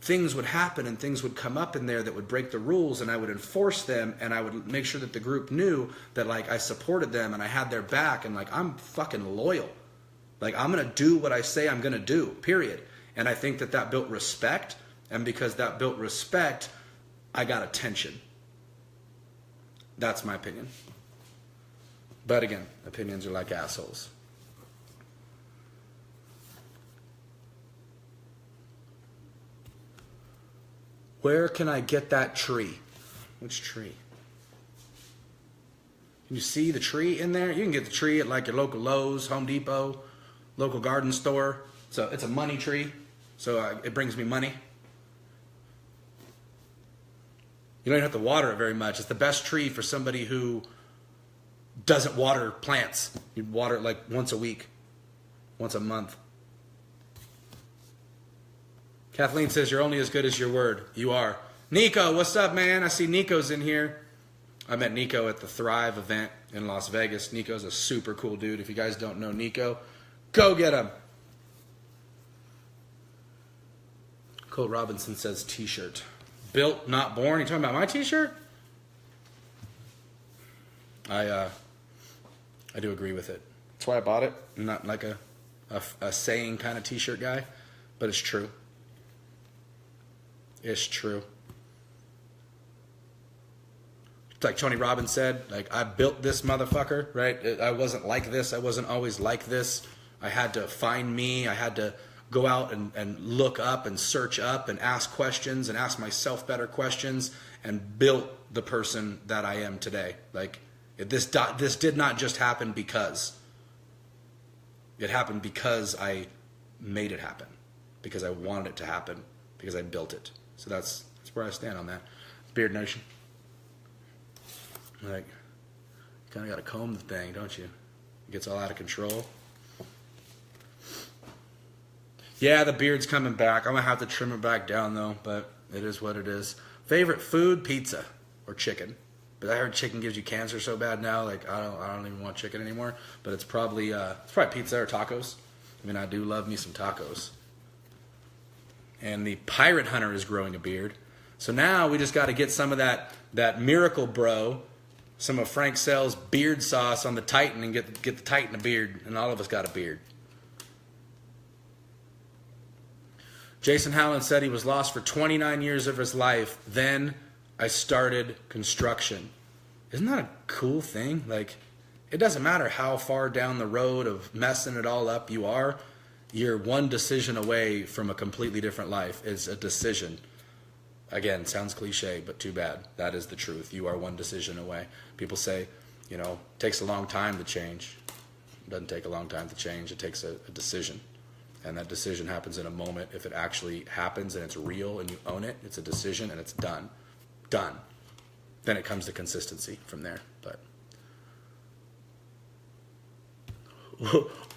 things would happen and things would come up in there that would break the rules, and I would enforce them, and I would make sure that the group knew that, like, I supported them and I had their back, and, like, I'm fucking loyal. Like, I'm going to do what I say I'm going to do, period. And I think that built respect, and because that built respect, I got attention. That's my opinion. But again, opinions are like assholes. Where can I get that tree? Which tree? Can you see the tree in there? You can get the tree at, like, your local Lowe's, Home Depot, local garden store. So it's a money tree, so it brings me money. You don't even have to water it very much. It's the best tree for somebody who doesn't water plants. You water it like once a week, once a month. Kathleen says, you're only as good as your word. You are. Nico, what's up, man? I see Nico's in here. I met Nico at the Thrive event in Las Vegas. Nico's a super cool dude. If you guys don't know Nico, go get him. Colt Robinson says t-shirt. Built, not born. You talking about my t-shirt? I do agree with it. That's why I bought it. I'm not like a saying kind of t-shirt guy, but it's true. It's true. Like Tony Robbins said, like, I built this motherfucker, right? I wasn't like this. I wasn't always like this. I had to find me. I had to go out and look up and search up and ask questions and ask myself better questions and built the person that I am today. Like, this did not just happen because. It happened because I made it happen. Because I wanted it to happen. Because I built it. So that's where I stand on that. Beard Nation. Like, you kind of got to comb the thing, don't you? It gets all out of control. Yeah, the beard's coming back. I'm going to have to trim it back down, though, but it is what it is. Favorite food? Pizza or chicken. But I heard chicken gives you cancer so bad now, like, I don't even want chicken anymore. But it's probably pizza or tacos. I mean, I do love me some tacos. And the Pirate Hunter is growing a beard. So now we just got to get some of that Miracle Bro, some of Frank Sell's beard sauce on the Titan and get the Titan a beard. And all of us got a beard. Jason Howland said he was lost for 29 years of his life. Then I started construction. Isn't that a cool thing? Like, it doesn't matter how far down the road of messing it all up you are. You're one decision away from a completely different life. It's a decision. Again, sounds cliche, but too bad. That is the truth. You are one decision away. People say, it takes a long time to change. It doesn't take a long time to change. It takes a decision. And that decision happens in a moment. If it actually happens and it's real and you own it, it's a decision and it's done. Done. Then it comes to consistency from there. But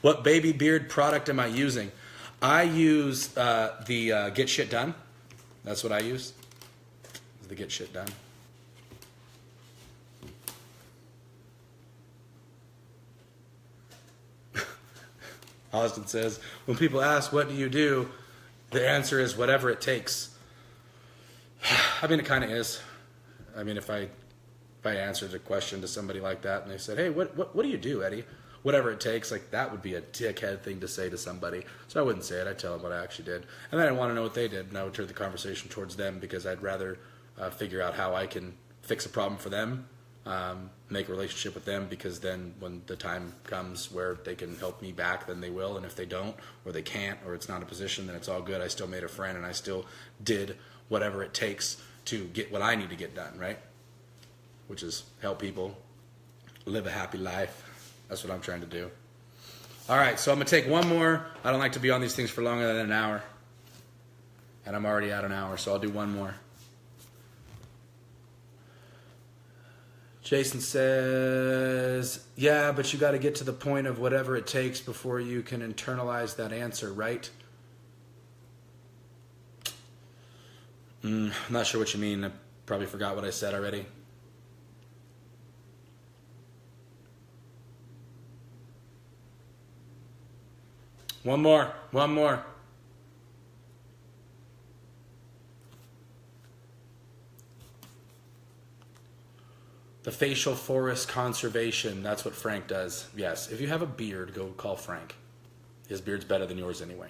what baby beard product am I using? I use the Get Shit Done. That's what I use. The Get Shit Done. Austin says, when people ask, what do you do? The answer is whatever it takes. I mean, it kind of is. I mean, if I answered a question to somebody like that and they said, hey, what do you do, Eddie? Whatever it takes, like, that would be a dickhead thing to say to somebody. So I wouldn't say it. I'd tell them what I actually did. And then I'd want to know what they did, and I would turn the conversation towards them because I'd rather figure out how I can fix a problem for them, make a relationship with them, because then when the time comes where they can help me back, then they will. And if they don't, or they can't, or it's not a position, then it's all good. I still made a friend, and I still did whatever it takes to get what I need to get done, right? Which is help people live a happy life. That's what I'm trying to do. All right, so I'm going to take one more. I don't like to be on these things for longer than an hour. And I'm already at an hour, so I'll do one more. Jason says, yeah, but you got to get to the point of whatever it takes before you can internalize that answer, right? I'm not sure what you mean. I probably forgot what I said already. One more. The facial forest conservation. That's what Frank does. Yes. If you have a beard, go call Frank. His beard's better than yours anyway.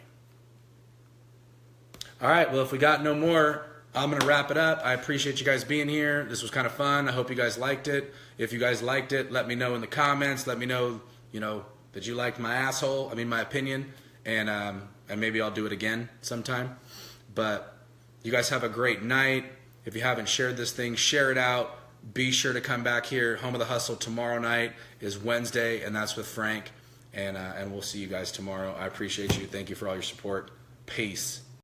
All right. Well, if we got no more, I'm going to wrap it up. I appreciate you guys being here. This was kind of fun. I hope you guys liked it. If you guys liked it, let me know in the comments. Let me know, that you liked my opinion. And maybe I'll do it again sometime. But you guys have a great night. If you haven't shared this thing, share it out. Be sure to come back here. Home of the Hustle tomorrow night is Wednesday, and that's with Frank. And we'll see you guys tomorrow. I appreciate you. Thank you for all your support. Peace.